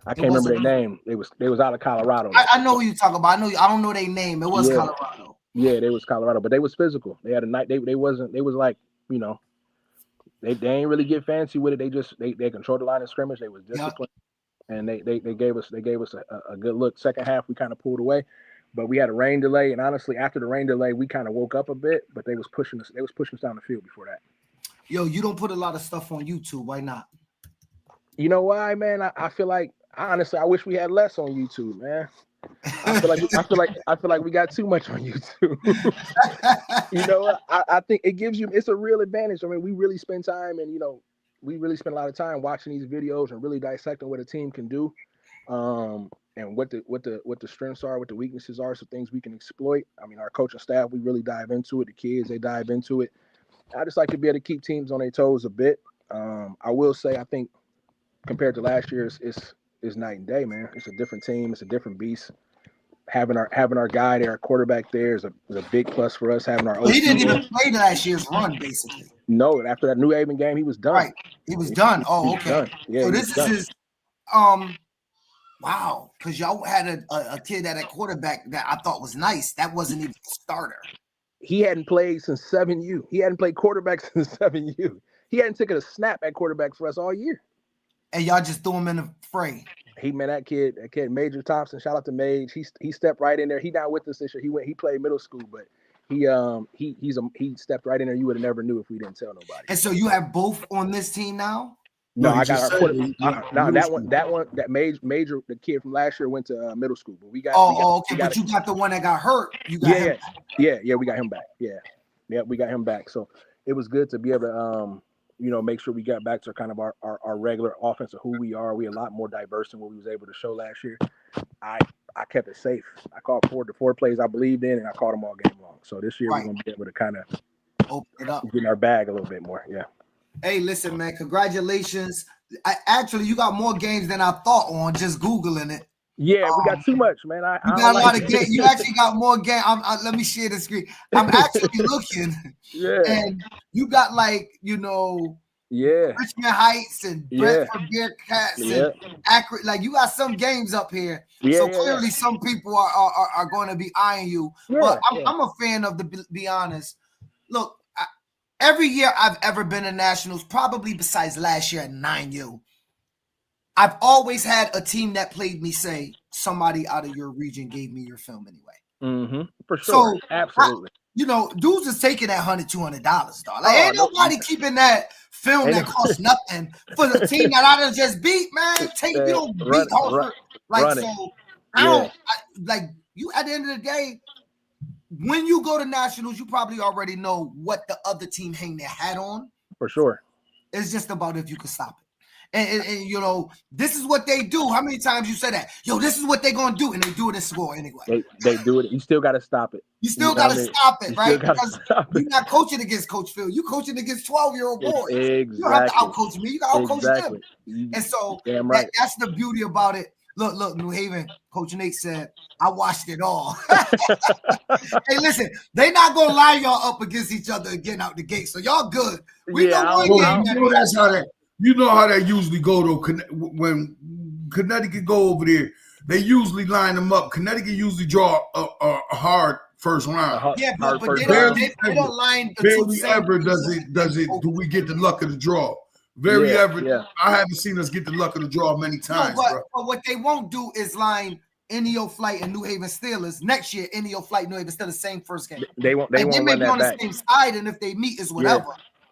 Speaker 5: I can't remember their name. They was out of Colorado.
Speaker 1: I know who you talking about. I don't know their name. It was Colorado.
Speaker 5: Yeah, they was Colorado, but they was physical. They had a night. They was like, they ain't really get fancy with it. They controlled the line of scrimmage. They was disciplined, and they gave us a good look. Second half, we kind of pulled away, but we had a rain delay, and honestly, after the rain delay, we kind of woke up a bit. But they was pushing us. They was pushing us down the field before that.
Speaker 1: Yo, you don't put a lot of stuff on YouTube. Why not?
Speaker 5: You know why, man? I feel like honestly, I wish we had less on YouTube, man. I feel like we got too much on YouTube. You know what? I think it's a real advantage. I mean, we really spend time and we really spend a lot of time watching these videos and really dissecting what a team can do, and what the strengths are, what the weaknesses are, so things we can exploit. I mean, our coaching staff, we really dive into it. The kids, they dive into it. I just like to be able to keep teams on their toes a bit. I will say, I think compared to last year, it's night and day, man. It's a different team. It's a different beast. Having our guy there, our quarterback there is a big plus for us. Having our
Speaker 1: he didn't even play last year's run, basically.
Speaker 5: No, after that New Haven game, he was done.
Speaker 1: Right, he was done. Oh, okay.
Speaker 5: Done. Yeah,
Speaker 1: so this is his. Wow, because y'all had a kid at a quarterback that I thought was nice. That wasn't even a starter.
Speaker 5: He hadn't played since 7U. He hadn't played quarterback since 7U. He hadn't taken a snap at quarterback for us all year. And
Speaker 1: y'all just threw him in the fray.
Speaker 5: That kid, Major Thompson. Shout out to Mage. He stepped right in there. He not with us this year. He played middle school, but he stepped right in there. You would have never knew if we didn't tell nobody.
Speaker 1: And so you have both on this team now?
Speaker 5: No, I got our that Major, the kid from last year went to middle school, but we got.
Speaker 1: Okay, but you got the one that got hurt. You got him back.
Speaker 5: Yeah, we got him back. Yeah, we got him back. So it was good to be able to make sure we got back to kind of our regular offense of who we are. We a lot more diverse than what we was able to show last year. I kept it safe. I called the four plays I believed in, and I called them all game long. So this year we're gonna be able to kind of
Speaker 1: open it up,
Speaker 5: get in our bag a little bit more. Yeah.
Speaker 1: Hey, listen, man, congratulations. Actually, you got more games than I thought on just Googling it.
Speaker 5: Yeah, we got too much, man. I
Speaker 1: You
Speaker 5: don't
Speaker 1: got a
Speaker 5: like
Speaker 1: lot of
Speaker 5: it.
Speaker 1: game. You actually got more game. Let me share the screen. I'm actually looking,
Speaker 5: Yeah,
Speaker 1: and you got like
Speaker 5: yeah,
Speaker 1: Richmond Heights and
Speaker 5: Yeah.
Speaker 1: Brentford Bearcats
Speaker 5: yeah,
Speaker 1: and Akron. Like you got some games up here.
Speaker 5: yeah.
Speaker 1: So
Speaker 5: yeah,
Speaker 1: clearly, some people are going to be eyeing you.
Speaker 5: yeah.
Speaker 1: But
Speaker 5: yeah.
Speaker 1: I'm a fan of be honest. Look, every year I've ever been in nationals, probably besides last year at 9U, I've always had a team that played me say somebody out of your region gave me your film anyway.
Speaker 5: For
Speaker 1: So,
Speaker 5: sure, absolutely.
Speaker 1: Dudes is taking that $100, $200, dog. Like,
Speaker 5: Oh,
Speaker 1: ain't
Speaker 5: no,
Speaker 1: nobody keeping that film
Speaker 5: Ain't
Speaker 1: that
Speaker 5: no-
Speaker 1: costs nothing for the team that I done just beat, man. You don't beat
Speaker 5: run
Speaker 1: Hartford. Like,
Speaker 5: run it.
Speaker 1: so, like, you at the end of the day, when you go to nationals, you probably already know what the other team hang their hat on.
Speaker 5: For sure.
Speaker 1: It's just about if you can stop it. And this is what they do. How many times you say that? Yo, this is what they're gonna do, and they do it and score anyway.
Speaker 5: They do it. You still got to stop it.
Speaker 1: You still got to stop it, right?
Speaker 5: Because
Speaker 1: you're not coaching against Coach Phil. You're coaching against 12-year-old boys.
Speaker 5: Exactly.
Speaker 1: You don't have to outcoach me. You got to outcoach them.
Speaker 5: You
Speaker 1: And so
Speaker 5: damn right.
Speaker 1: that's the beauty about it. Look, New Haven, Coach Nate said, I watched it all. Hey, listen, they not going to line y'all up against each other again out the gate. So y'all good. We
Speaker 5: Yeah,
Speaker 1: know one
Speaker 3: Well,
Speaker 1: game.
Speaker 3: you know that's how that. You know how that usually go though. When Connecticut go over there, they usually line them up. Connecticut usually draw a hard first round.
Speaker 1: Yeah, but they
Speaker 3: Barely
Speaker 1: don't line the
Speaker 3: Barely
Speaker 1: two
Speaker 3: ever
Speaker 1: same
Speaker 3: does it. Do we get the luck of the draw? Very
Speaker 5: Yeah,
Speaker 3: ever.
Speaker 5: yeah.
Speaker 3: I haven't seen us get the luck of the draw many times,
Speaker 1: No,
Speaker 3: bro.
Speaker 1: but what they won't do is line NEO Flight and New Haven Steelers next year. NEO Flight, New Haven Steelers, same first game.
Speaker 5: They won't. They
Speaker 1: Like,
Speaker 5: won't
Speaker 1: may
Speaker 5: run
Speaker 1: be
Speaker 5: that
Speaker 1: on the
Speaker 5: back.
Speaker 1: same side, and if they meet is whatever.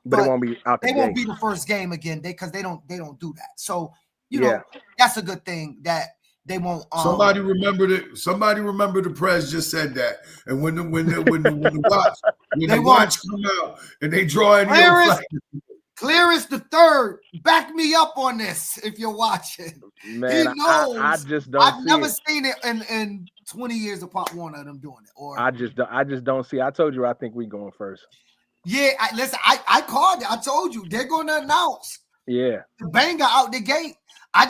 Speaker 5: But it won't be out the
Speaker 1: They won't
Speaker 5: gate.
Speaker 1: be the first game again. Because they don't do that. So you
Speaker 5: Yeah.
Speaker 1: know that's a good thing that they won't.
Speaker 3: Somebody remember the press just said that. And when the watch come out and they draw NEO Flight.
Speaker 1: Clearance the third. Back me up on this if you're watching.
Speaker 5: Man,
Speaker 1: he knows.
Speaker 5: I just don't.
Speaker 1: I've never seen it in 20 years of Pop Warner of them doing it. Or
Speaker 5: I just don't see. I told you I think we going first.
Speaker 1: yeah, I called it. I told you they're going to announce
Speaker 5: Yeah.
Speaker 1: the banger out the gate. I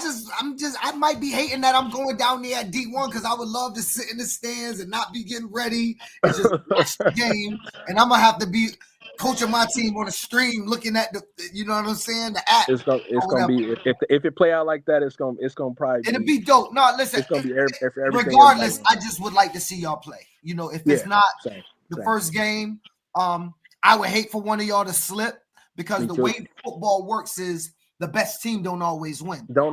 Speaker 1: might be hating that I'm going down there at D1 because I would love to sit in the stands and not be getting ready and just watch the game. And I'm gonna have to be coaching my team on a stream, looking at the, you know what I'm saying, the app.
Speaker 5: It's gonna be if it play out like that, it's gonna probably
Speaker 1: it'll be dope. No, listen,
Speaker 5: it's gonna be everything.
Speaker 1: Regardless, I just would like to see y'all play. You know, if it's not
Speaker 5: same.
Speaker 1: first game, I would hate for one of y'all to slip because the way football works is the best team don't always win.
Speaker 5: That's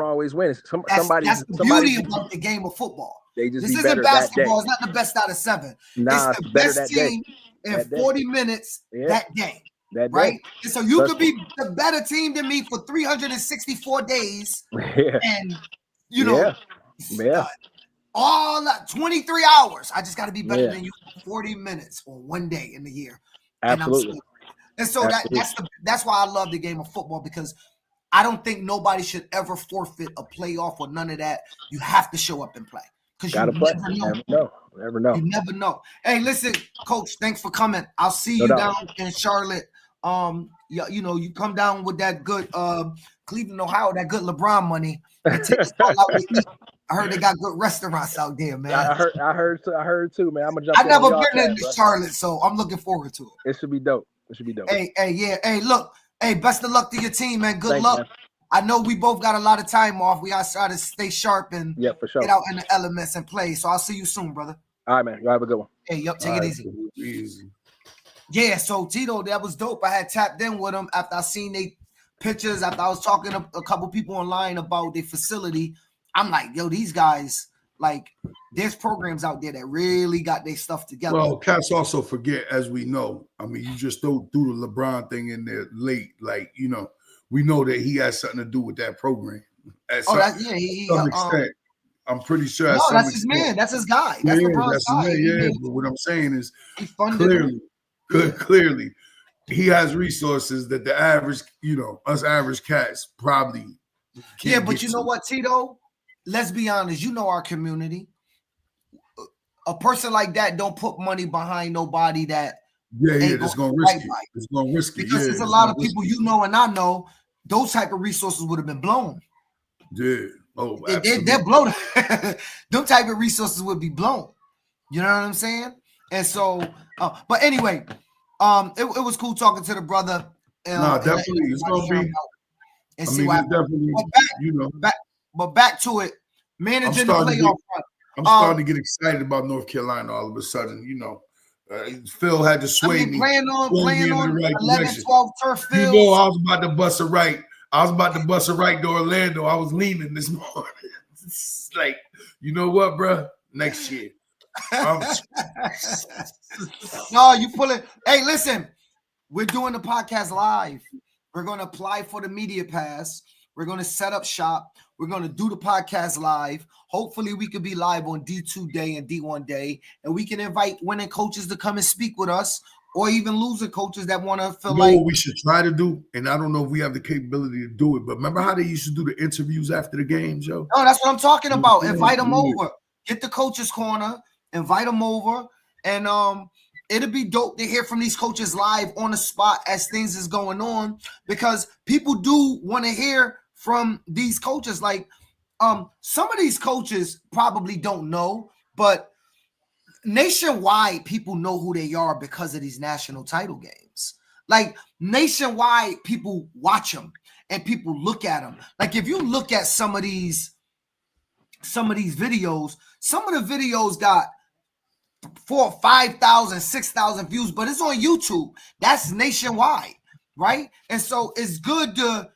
Speaker 1: the beauty about the game of football.
Speaker 5: They just
Speaker 1: this
Speaker 5: be
Speaker 1: isn't
Speaker 5: better
Speaker 1: basketball.
Speaker 5: that
Speaker 1: It's not the best out of 7.
Speaker 5: Nah,
Speaker 1: it's the
Speaker 5: better
Speaker 1: best
Speaker 5: that
Speaker 1: team
Speaker 5: day.
Speaker 1: in 40 minutes that game.
Speaker 5: That
Speaker 1: right?
Speaker 5: day.
Speaker 1: And so you could be the better team than me for 364 days.
Speaker 5: Yeah.
Speaker 1: And, you know, all 23 hours. I just got to be better than you for 40 minutes or one day in the year.
Speaker 5: Absolutely.
Speaker 1: And so that's why I love the game of football, because I don't think nobody should ever forfeit a playoff or none of that. You have to show up and play. Because you never know. You never know. Hey, listen, Coach, thanks for coming. I'll see you down in Charlotte. You come down with that good Cleveland, Ohio, that good LeBron money. And take us all out to eat. I heard they got good restaurants out there, man.
Speaker 5: I heard too, man. I'm gonna jump.
Speaker 1: I've never been into Charlotte, so I'm looking forward to it.
Speaker 5: It should be dope.
Speaker 1: Hey, look. Hey, best of luck to your team, man. Good luck. Man. I know we both got a lot of time off. We got to try to stay sharp and
Speaker 5: for sure.
Speaker 1: Get out in the elements and play. So I'll see you soon, brother.
Speaker 5: All right, man. You have a good one.
Speaker 1: Hey, take it easy. Yeah, so Tito, that was dope. I had tapped in with him after I seen they pictures, after I was talking to a couple people online about their facility. I'm like, yo, these guys, like, there's programs out there that really got their stuff together.
Speaker 3: Well, cats also forget, as we know. I mean, you just threw the LeBron thing in there late. Like, you know, we know that he has something to do with that program. Some extent. I'm pretty sure.
Speaker 1: No, that's his man. That's his guy. That's LeBron's guy.
Speaker 3: Yeah, but what I'm saying is clearly, he has resources that the average, us average cats probably can't.
Speaker 1: Yeah, but you know what, Tito? Let's be honest. You know our community. A person like that don't put money behind nobody that
Speaker 3: that's gonna risk it. It's gonna risk it
Speaker 1: because there's a lot of people you know and I know. Those type of resources would have been blown.
Speaker 3: Yeah, Oh,
Speaker 1: They're
Speaker 3: absolutely.
Speaker 1: blown. Them type of resources would be blown. You know what I'm saying? And so, but anyway, it was cool talking to the brother.
Speaker 3: Nah,
Speaker 1: And letting
Speaker 3: definitely. It's
Speaker 1: everybody
Speaker 3: gonna
Speaker 1: hear him
Speaker 3: be.
Speaker 1: out and
Speaker 3: I
Speaker 1: see
Speaker 3: mean,
Speaker 1: why.
Speaker 3: it's definitely.
Speaker 1: But
Speaker 3: You know,
Speaker 1: back to it.
Speaker 3: I'm
Speaker 1: Managing the
Speaker 3: starting to
Speaker 1: playoff
Speaker 3: get.
Speaker 1: run.
Speaker 3: I'm starting to get excited about North Carolina all of a sudden. Phil had to sway me,
Speaker 1: playing
Speaker 3: sway me in the
Speaker 1: on
Speaker 3: right
Speaker 1: 11,
Speaker 3: direction.
Speaker 1: 12 turf
Speaker 3: You know,
Speaker 1: fields.
Speaker 3: I was about to bust a right. I was about to bust a right to Orlando. I was leaning this morning. It's like, you know what, bro? Next year.
Speaker 1: No, you pulling. Hey, listen, we're doing the podcast live. We're going to apply for the media pass. We're going to set up shop. We're going to do the podcast live. Hopefully, we could be live on D2 day and D1 day, and we can invite winning coaches to come and speak with us, or even losing coaches that want to feel like.
Speaker 3: What we should try to do, and I don't know if we have the capability to do it, but remember how they used to do the interviews after the games, yo?
Speaker 1: Oh, that's what I'm talking about. Invite them
Speaker 3: Yeah.
Speaker 1: over. Get the coaches corner. Invite them over, and it'll be dope to hear from these coaches live on the spot as things is going on, because people do want to hear from these coaches. Like, some of these coaches probably don't know, but nationwide people know who they are because of these national title games. Like, nationwide people watch them and people look at them. Like, if you look at some of these videos, some of the videos got 4,000, 5,000, 6,000 views, but it's on YouTube. That's nationwide, right? And so it's good to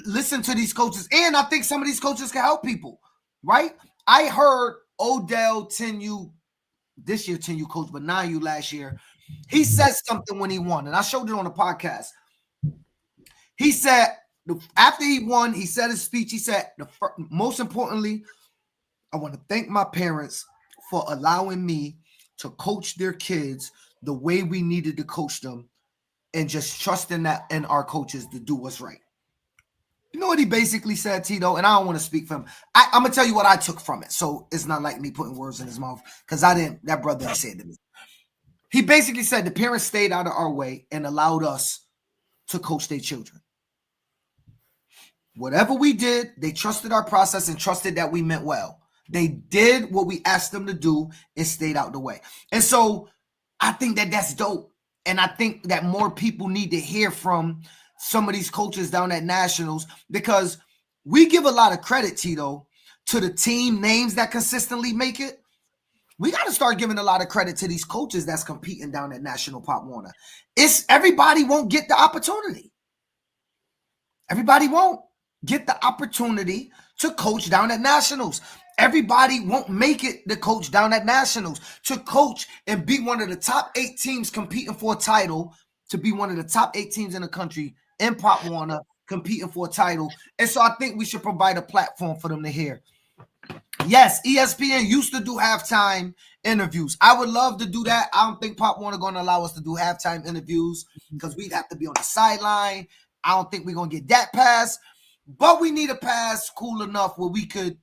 Speaker 1: listen to these coaches, and I think some of these coaches can help people, right? I heard Odell 10U this year, 10U coach, but 9U last year. He said something when he won, and I showed it on the podcast. He said after he won, he said his speech. He said, most importantly, I want to thank my parents for allowing me to coach their kids the way we needed to coach them, and just trusting that in our coaches to do what's right. You know what he basically said, Tito? And I don't want to speak for him. I'm going to tell you what I took from it. So it's not like me putting words in his mouth, because that brother didn't say it to me. He basically said the parents stayed out of our way and allowed us to coach their children. Whatever we did, they trusted our process and trusted that we meant well. They did what we asked them to do and stayed out the way. And so I think that that's dope. And I think that more people need to hear from some of these coaches down at Nationals, because we give a lot of credit, Tito, to the team names that consistently make it. We got to start giving a lot of credit to these coaches that's competing down at National Pop Warner. Everybody won't get the opportunity. Everybody won't get the opportunity to coach down at Nationals. Everybody won't make it to coach down at Nationals, to coach and be one of the top 8 teams competing for a title, to be one of the top 8 teams in the country in Pop Warner competing for a title. And so I think we should provide a platform for them to hear. Yes, ESPN used to do halftime interviews. I would love to do that. I don't think Pop Warner going to allow us to do halftime interviews, because we'd have to be on the sideline. I don't think we're going to get that pass, but we need a pass cool enough where we could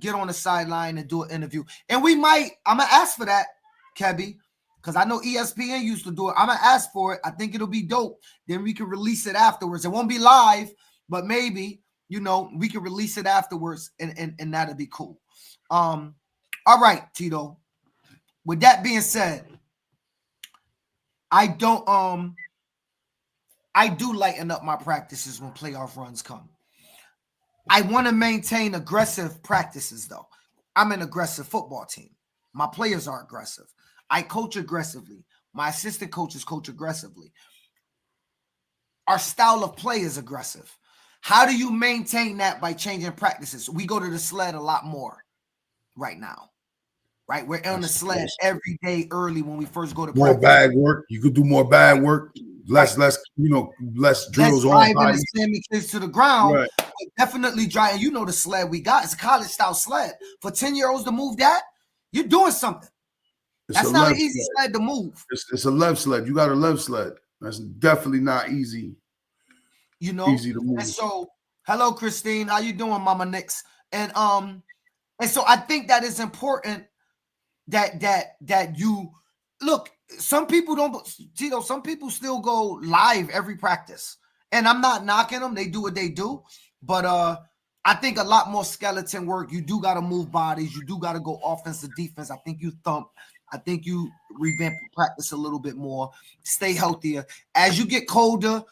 Speaker 1: get on the sideline and do an interview. And I'm going to ask for that, Kebby, because I know ESPN used to do it. I'm going to ask for it. I think it'll be dope. Then we can release it afterwards. It won't be live, but maybe, we can release it afterwards, and that'll be cool. All right, Tito. With that being said, I do lighten up my practices when playoff runs come. I want to maintain aggressive practices, though. I'm an aggressive football team. My players are aggressive. I coach aggressively. My assistant coaches coach aggressively. Our style of play is aggressive. How do you maintain that? By changing practices. We go to the sled a lot more right now. Right? We're on the sled every day early when we first go to
Speaker 3: more
Speaker 1: practice.
Speaker 3: bag work. You could do more bag work. Less drills on body.
Speaker 1: Sending kids to the ground.
Speaker 3: Right.
Speaker 1: Definitely driving. The sled we got. It's a college style sled. For 10-year-olds to move that, you're doing something. That's not an easy sled to move.
Speaker 3: It's a left sled. You got a left sled. That's definitely not easy. Easy to move.
Speaker 1: And so, hello, Christine. How you doing, Mama Nix? And so I think that is important that you look. Some people don't, Tito. Some people still go live every practice, and I'm not knocking them. They do what they do, but I think a lot more skeleton work. You do got to move bodies. You do got to go offense to defense. I think you thump. I think you revamp practice a little bit more. Stay healthier. As you get colder,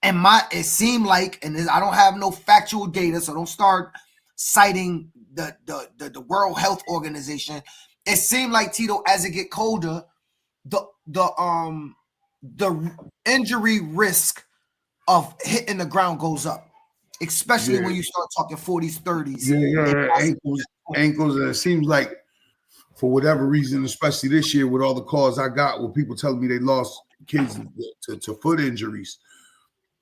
Speaker 1: and it seemed like, and I don't have no factual data, so don't start citing the World Health Organization. It seemed like, Tito, as it get colder, the injury risk of hitting the ground goes up, especially when you start talking 40s, 30s.
Speaker 3: Ankles, and it seems like for whatever reason, especially this year with all the calls I got with people telling me they lost kids to foot injuries.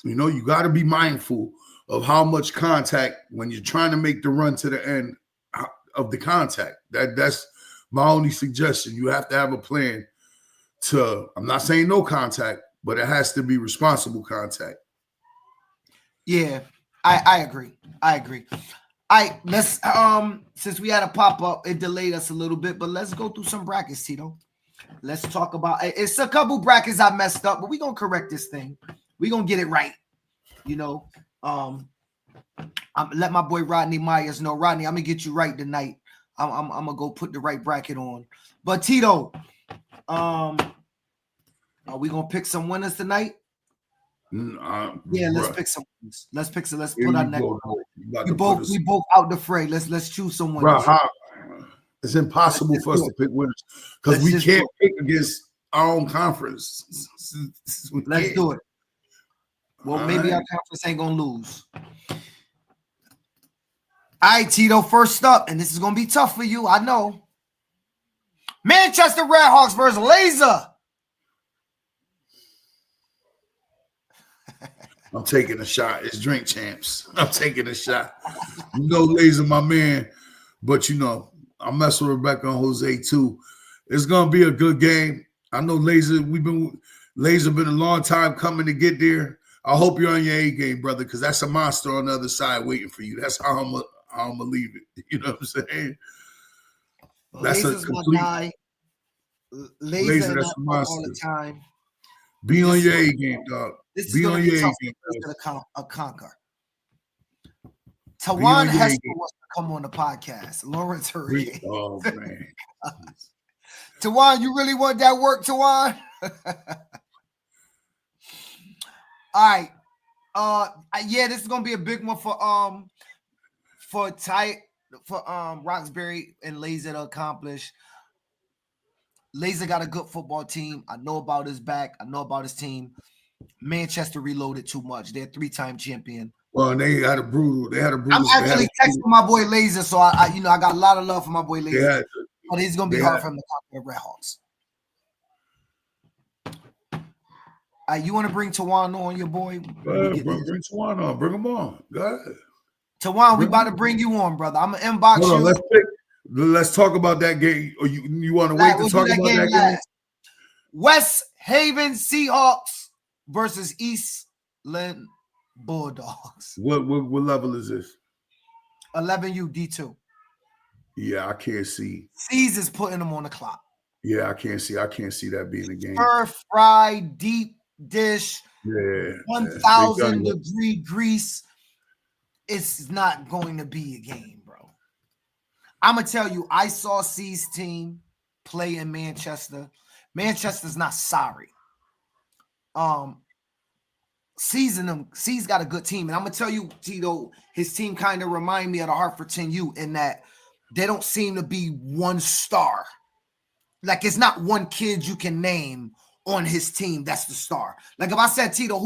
Speaker 3: You know, you got to be mindful of how much contact when you're trying to make the run to the end of the contact. That's my only suggestion. You have to have a plan I'm not saying no contact, but it has to be responsible contact.
Speaker 1: Yeah, I agree. All right, let's since we had a pop-up, it delayed us a little bit, but let's go through some brackets, Tito. Let's talk about it's a couple brackets I messed up, but we're gonna correct this thing. We're gonna get it right. You know, let my boy Rodney Myers know. Rodney, I'm gonna get you right tonight. I'm gonna go put the right bracket on. But Tito, are we gonna pick some winners tonight? Yeah, let's pick some winners. Let's put our neck. We both out the fray. Let's choose some winners.
Speaker 3: Bro, it's impossible for us to pick winners because we can't pick against our own conference.
Speaker 1: Let's do it. Well, maybe our conference ain't gonna lose. All right, Tito, first up, and this is gonna be tough for you, I know. Manchester Redhawks versus Laser.
Speaker 3: I'm taking a shot. It's drink champs. I'm taking a shot. You know, Laser, my man, but you know, I mess with Rebecca and Jose too. It's gonna be a good game. I know Laser. Laser been a long time coming to get there. I hope you're on your A game, brother, because that's a monster on the other side waiting for you. That's how I'm gonna leave it. You know what I'm saying? That's
Speaker 1: Laser's
Speaker 3: a complete
Speaker 1: guy. Laser,
Speaker 3: that's a monster.
Speaker 1: all the time.
Speaker 3: Be on your A game, dog.
Speaker 1: This
Speaker 3: be
Speaker 1: is
Speaker 3: on
Speaker 1: going to
Speaker 3: your
Speaker 1: be
Speaker 3: A
Speaker 1: tough
Speaker 3: game.
Speaker 1: to conquer. Tawan Hester wants to come on the podcast. Lawrence Hurricane.
Speaker 3: Oh, man.
Speaker 1: Tawan, you really want that work, Tawan? All right. Yeah, this is going to be a big one for Roxbury and Laser to accomplish. Laser got a good football team. I know about his back. I know about his team. Manchester reloaded too much. They're 3-time champion.
Speaker 3: Well, they had a brutal. I'm
Speaker 1: actually texting my boy Laser, so I got a lot of love for my boy Laser. But it's gonna be hard for him to conquer the Redhawks. You want to bring Tawan on, your boy?
Speaker 3: Bring Tawan on. Bring him on. Go ahead.
Speaker 1: Tawan, we about to bring you on, brother. I'm gonna inbox you.
Speaker 3: Let's talk about that game. Or you want to wait to talk about that game?
Speaker 1: West Haven Seahawks versus Eastland Bulldogs.
Speaker 3: What level is this?
Speaker 1: 11U D2.
Speaker 3: Yeah, I can't see.
Speaker 1: C's is putting them on the clock.
Speaker 3: Yeah, I can't see that being a game.
Speaker 1: Stir fry, deep dish,
Speaker 3: yeah,
Speaker 1: 1,000 degree grease. It's not going to be a game, bro. I'm gonna tell you, I saw C's team play in Manchester. Manchester's not sorry. C's got a good team, and I'm gonna tell you, Tito, his team kind of remind me of the Hartford 10U in that they don't seem to be one star. Like, it's not one kid you can name on his team that's the star. Like, if I said, Tito,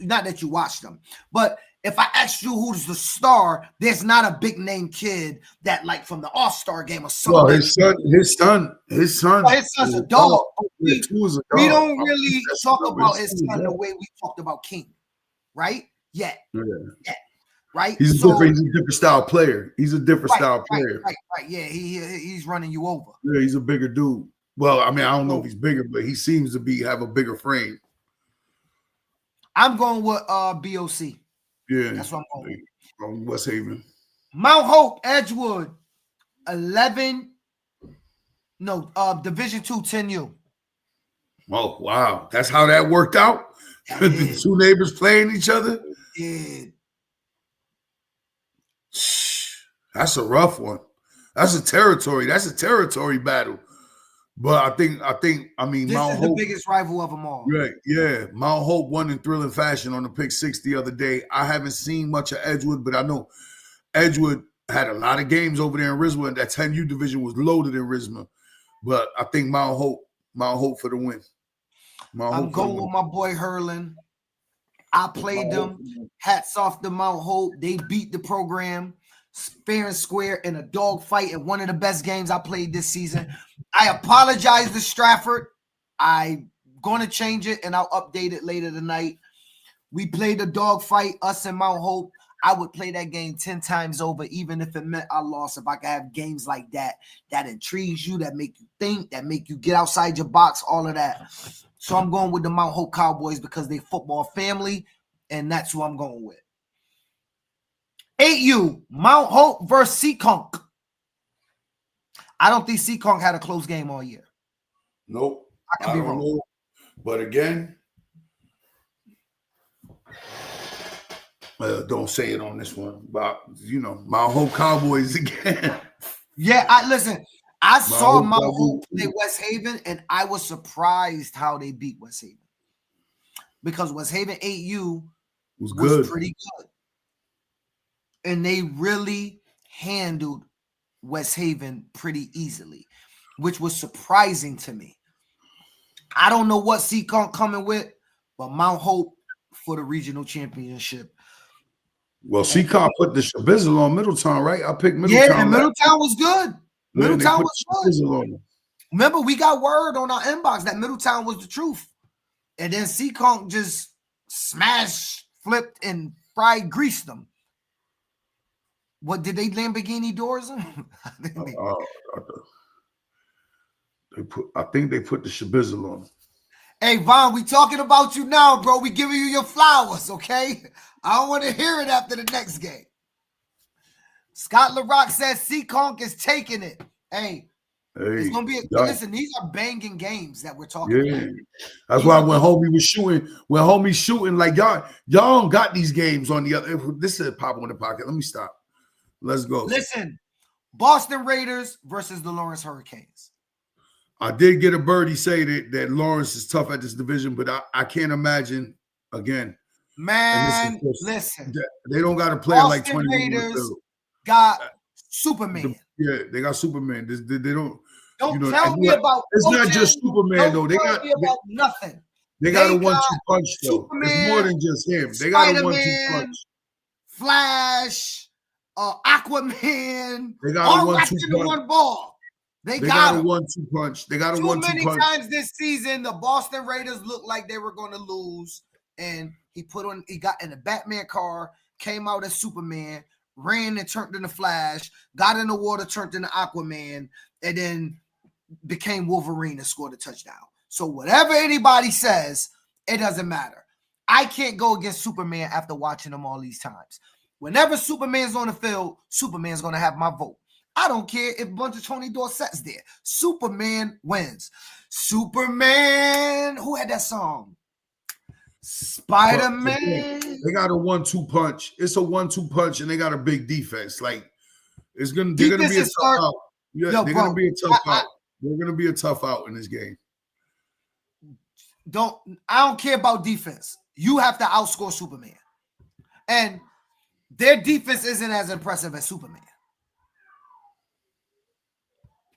Speaker 1: not that you watch them, but if I asked you who's the star, there's not a big name kid that, like, from the All-Star game or something.
Speaker 3: Well, his son.
Speaker 1: His son's a dog. We don't really talk about his son the way we talked about King, right? Yeah. Right?
Speaker 3: He's a different style player. He's a different style player.
Speaker 1: Right. Yeah, he's running you over.
Speaker 3: Yeah, he's a bigger dude. Well, I mean, I don't know if he's bigger, but he seems to have a bigger frame.
Speaker 1: I'm going with BOC.
Speaker 3: Yeah,
Speaker 1: that's what I'm going with.
Speaker 3: From West Haven.
Speaker 1: Mount Hope, Edgewood, Division 2 10U.
Speaker 3: Oh, wow. That's how that worked out? The two neighbors playing each other?
Speaker 1: Yeah.
Speaker 3: That's a rough one. That's a territory battle. But I mean,
Speaker 1: This
Speaker 3: Mount
Speaker 1: is the
Speaker 3: Hope.
Speaker 1: biggest rival of them all.
Speaker 3: Right, yeah. Mount Hope won in thrilling fashion on the pick six the other day. I haven't seen much of Edgewood, but I know Edgewood had a lot of games over there in Risma, and that 10U division was loaded in Risma. But I think Mount Hope for the win.
Speaker 1: I'm going with my boy Hurlin. I played them. Hats off to Mount Hope. They beat the program fair and square in a dog fight in one of the best games I played this season. I apologize to Stratford. I'm going to change it, and I'll update it later tonight. We played a dog fight, us and Mount Hope. I would play that game 10 times over, even if it meant I lost. If I could have games like that, that intrigues you, that make you think, that make you get outside your box, all of that. So I'm going with the Mount Hope Cowboys because they football family, and that's who I'm going with. 8U, Mount Hope versus Seekonk. I don't think Seekonk had a close game all year.
Speaker 3: Nope.
Speaker 1: I could be wrong.
Speaker 3: Know. But again, don't say it on this one. But, Mount Hope Cowboys again.
Speaker 1: Yeah, I saw Mount Hope play West Haven, and I was surprised how they beat West Haven. Because West Haven 8U was pretty good. And they really handled West Haven pretty easily, which was surprising to me. I don't know what Seekonk coming with, but Mount Hope for the regional championship.
Speaker 3: Well, Seekonk put the Shabizzle on Middletown, right? I picked Middletown.
Speaker 1: Yeah, and Middletown was good. Middletown was good. Remember, we got word on our inbox that Middletown was the truth. And then Seekonk just smashed, flipped, and fried greased them. What did they Lamborghini doors them?
Speaker 3: I think they put the Shabizzle on.
Speaker 1: Hey, Von, we talking about you now, bro. We giving you your flowers, okay? I don't want to hear it after the next game. Scott LaRock says Seekonk is taking it. Hey, it's gonna be listen, these are banging games that we're talking about.
Speaker 3: That's why when homie's shooting, like y'all don't got these games on the other. This is pop on the pocket. Let me stop. Let's go.
Speaker 1: Listen, Boston Raiders versus the Lawrence Hurricanes.
Speaker 3: I did get a birdie say that Lawrence is tough at this division, but I can't imagine again.
Speaker 1: Man, listen.
Speaker 3: They don't got to play like 20
Speaker 1: Raiders got Superman.
Speaker 3: They got Superman. They don't.
Speaker 1: Don't tell me about.
Speaker 3: It's not just Superman though. They got
Speaker 1: about nothing.
Speaker 3: They got a 1-2 punch though. Superman, it's more than just him. They got a 1-2 punch.
Speaker 1: Flash, Aquaman.
Speaker 3: They got a 1-2 punch.
Speaker 1: One ball. They got a
Speaker 3: 1-2 punch. They got a 1-2 punch.
Speaker 1: Too many times this season, the Boston Raiders looked like they were going to lose, and he got in a Batman car, came out as Superman, ran and turned into Flash, got in the water, turned into Aquaman, and then became Wolverine and scored a touchdown. So whatever anybody says, it doesn't matter. I can't go against Superman after watching him all these times. Whenever Superman's on the field, Superman's going to have my vote. I don't care if a bunch of Tony Dorsett's there. Superman wins. Superman. Who had that song? Spider-Man.
Speaker 3: They got a 1-2 punch. It's a 1-2 punch, and they got a big defense. Like they're gonna be a tough out. Yeah, they're gonna be a tough out. They're gonna be a tough out in this game.
Speaker 1: I don't care about defense. You have to outscore Superman, and their defense isn't as impressive as Superman.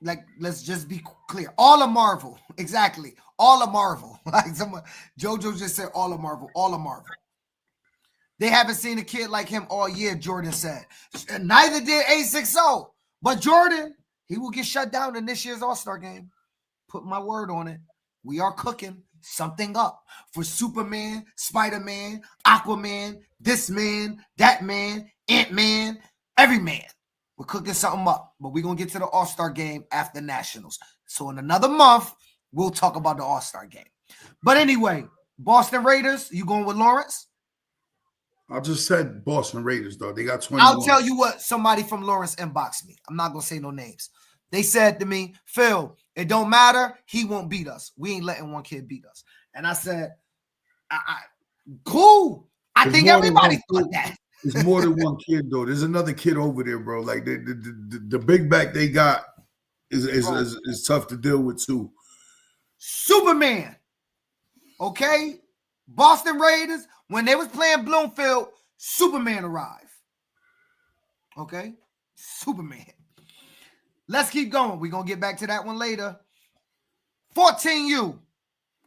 Speaker 1: Like, let's just be clear. All of Marvel. Exactly. All of Marvel. Like JoJo just said all of Marvel. All of Marvel. They haven't seen a kid like him all year, Jordan said. Neither did A60. But Jordan, he will get shut down in this year's All-Star game. Put my word on it. We are cooking something up for Superman, Spider-Man, Aquaman, this man, that man, Ant-Man, every man. We're cooking something up, but we're going to get to the All-Star game after Nationals. So in another month, we'll talk about the All-Star game. But anyway, Boston Raiders, you going with Lawrence?
Speaker 3: I just said Boston Raiders, though. They got 20.
Speaker 1: I'll tell you what somebody from Lawrence inboxed me. I'm not going to say no names. They said to me, Phil, it don't matter. He won't beat us. We ain't letting one kid beat us. And I said, cool. I think everybody thought that.
Speaker 3: It's more than one kid though. There's another kid over there, bro. Like the big back they got is tough to deal with too.
Speaker 1: Superman. Okay? Boston Raiders, when they was playing Bloomfield, Superman arrived. Okay? Superman. Let's keep going. We're going to get back to that one later. 14U.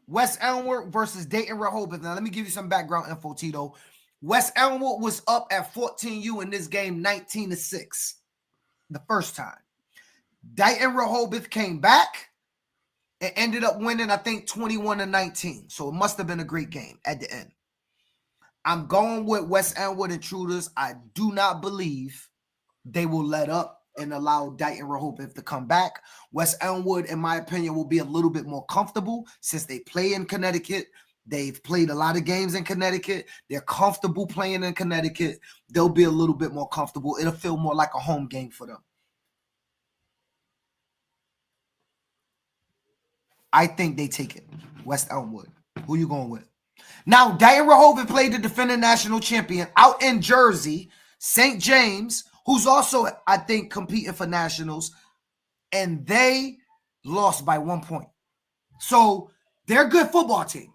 Speaker 1: West Elmwood versus Dayton Rehoboth. Now, let me give you some background info, Tito. West Elmwood was up at 14U in this game 19-6 the first time. Dayton Rehoboth came back and ended up winning, I think, 21-19. So it must have been a great game at the end. I'm going with West Elmwood Intruders. I do not believe they will let up and allow Dayton Rehoboth to come back. West Elmwood, in my opinion, will be a little bit more comfortable since they play in Connecticut. They've played a lot of games in Connecticut. They're comfortable playing in Connecticut. They'll be a little bit more comfortable. It'll feel more like a home game for them. I think they take it. West Elmwood. Who you going with? Now, Dayton Rehoboth played the defending national champion out in Jersey, St. James, who's also, I think, competing for nationals, and they lost by 1 point. So they're a good football team.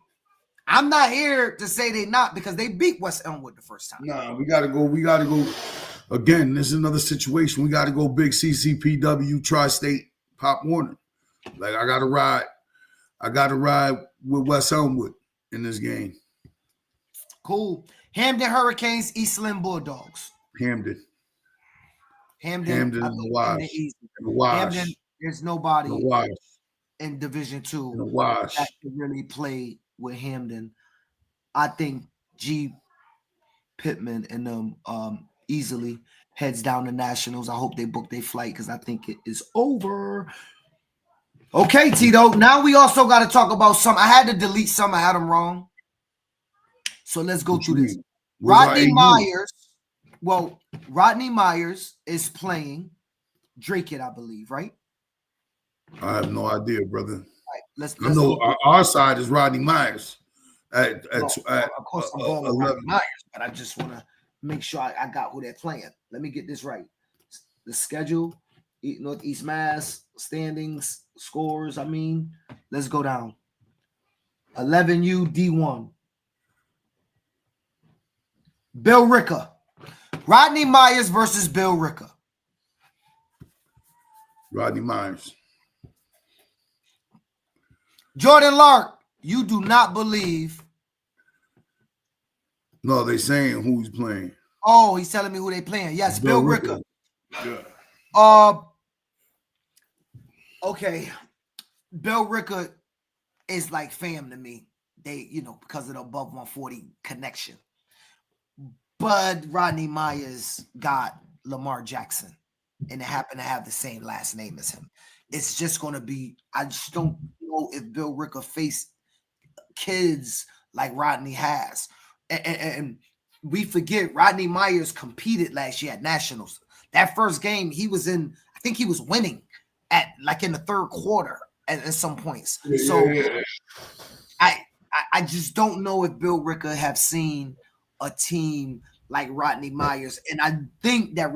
Speaker 1: I'm not here to say they're not because they beat West Elmwood the first time.
Speaker 3: Nah, we gotta go. We gotta go. Again, this is another situation. We gotta go big CCPW, Tri-State, Pop Warner. Like I gotta ride with West Elmwood in this game.
Speaker 1: Cool. Hamden Hurricanes, East Lynn Bulldogs.
Speaker 3: Hamden
Speaker 1: in
Speaker 3: the Wash.
Speaker 1: Hamden, there's nobody in Division II that can really play with Hamden. I think G. Pittman and them easily heads down to nationals. I hope they book their flight because I think it is over. Okay, Tito. Now we also got to talk about some. I had to delete some. I had them wrong. So let's go through this. Rodney Myers. Well, Rodney Myers is playing Drake, I believe, right?
Speaker 3: I have no idea, brother.
Speaker 1: All right, let's
Speaker 3: I know our side is Rodney Myers.
Speaker 1: Of course, I'm going with Rodney Myers, but I just want to make sure I got who they're playing. Let me get this right. The schedule, Northeast Mass, standings, scores. I mean, let's go down. 11U D1. Bill Ricker. Rodney Myers versus Bill Ricker.
Speaker 3: Rodney Myers.
Speaker 1: Jordan Lark, you do not believe.
Speaker 3: No, they saying who he's playing.
Speaker 1: Oh, he's telling me who they playing. Yes, Bill Ricker.
Speaker 3: Yeah.
Speaker 1: Okay. Bill Ricker is like fam to me. They, because of the above 140 connection. But Rodney Myers got Lamar Jackson, and they happen to have the same last name as him. It's just going to be, I just don't know if Bill Ricker faced kids like Rodney has. And we forget Rodney Myers competed last year at Nationals. That first game he was in, I think he was winning at like in the third quarter at some points. So I just don't know if Bill Ricker have seen a team like Rodney Myers. And I think that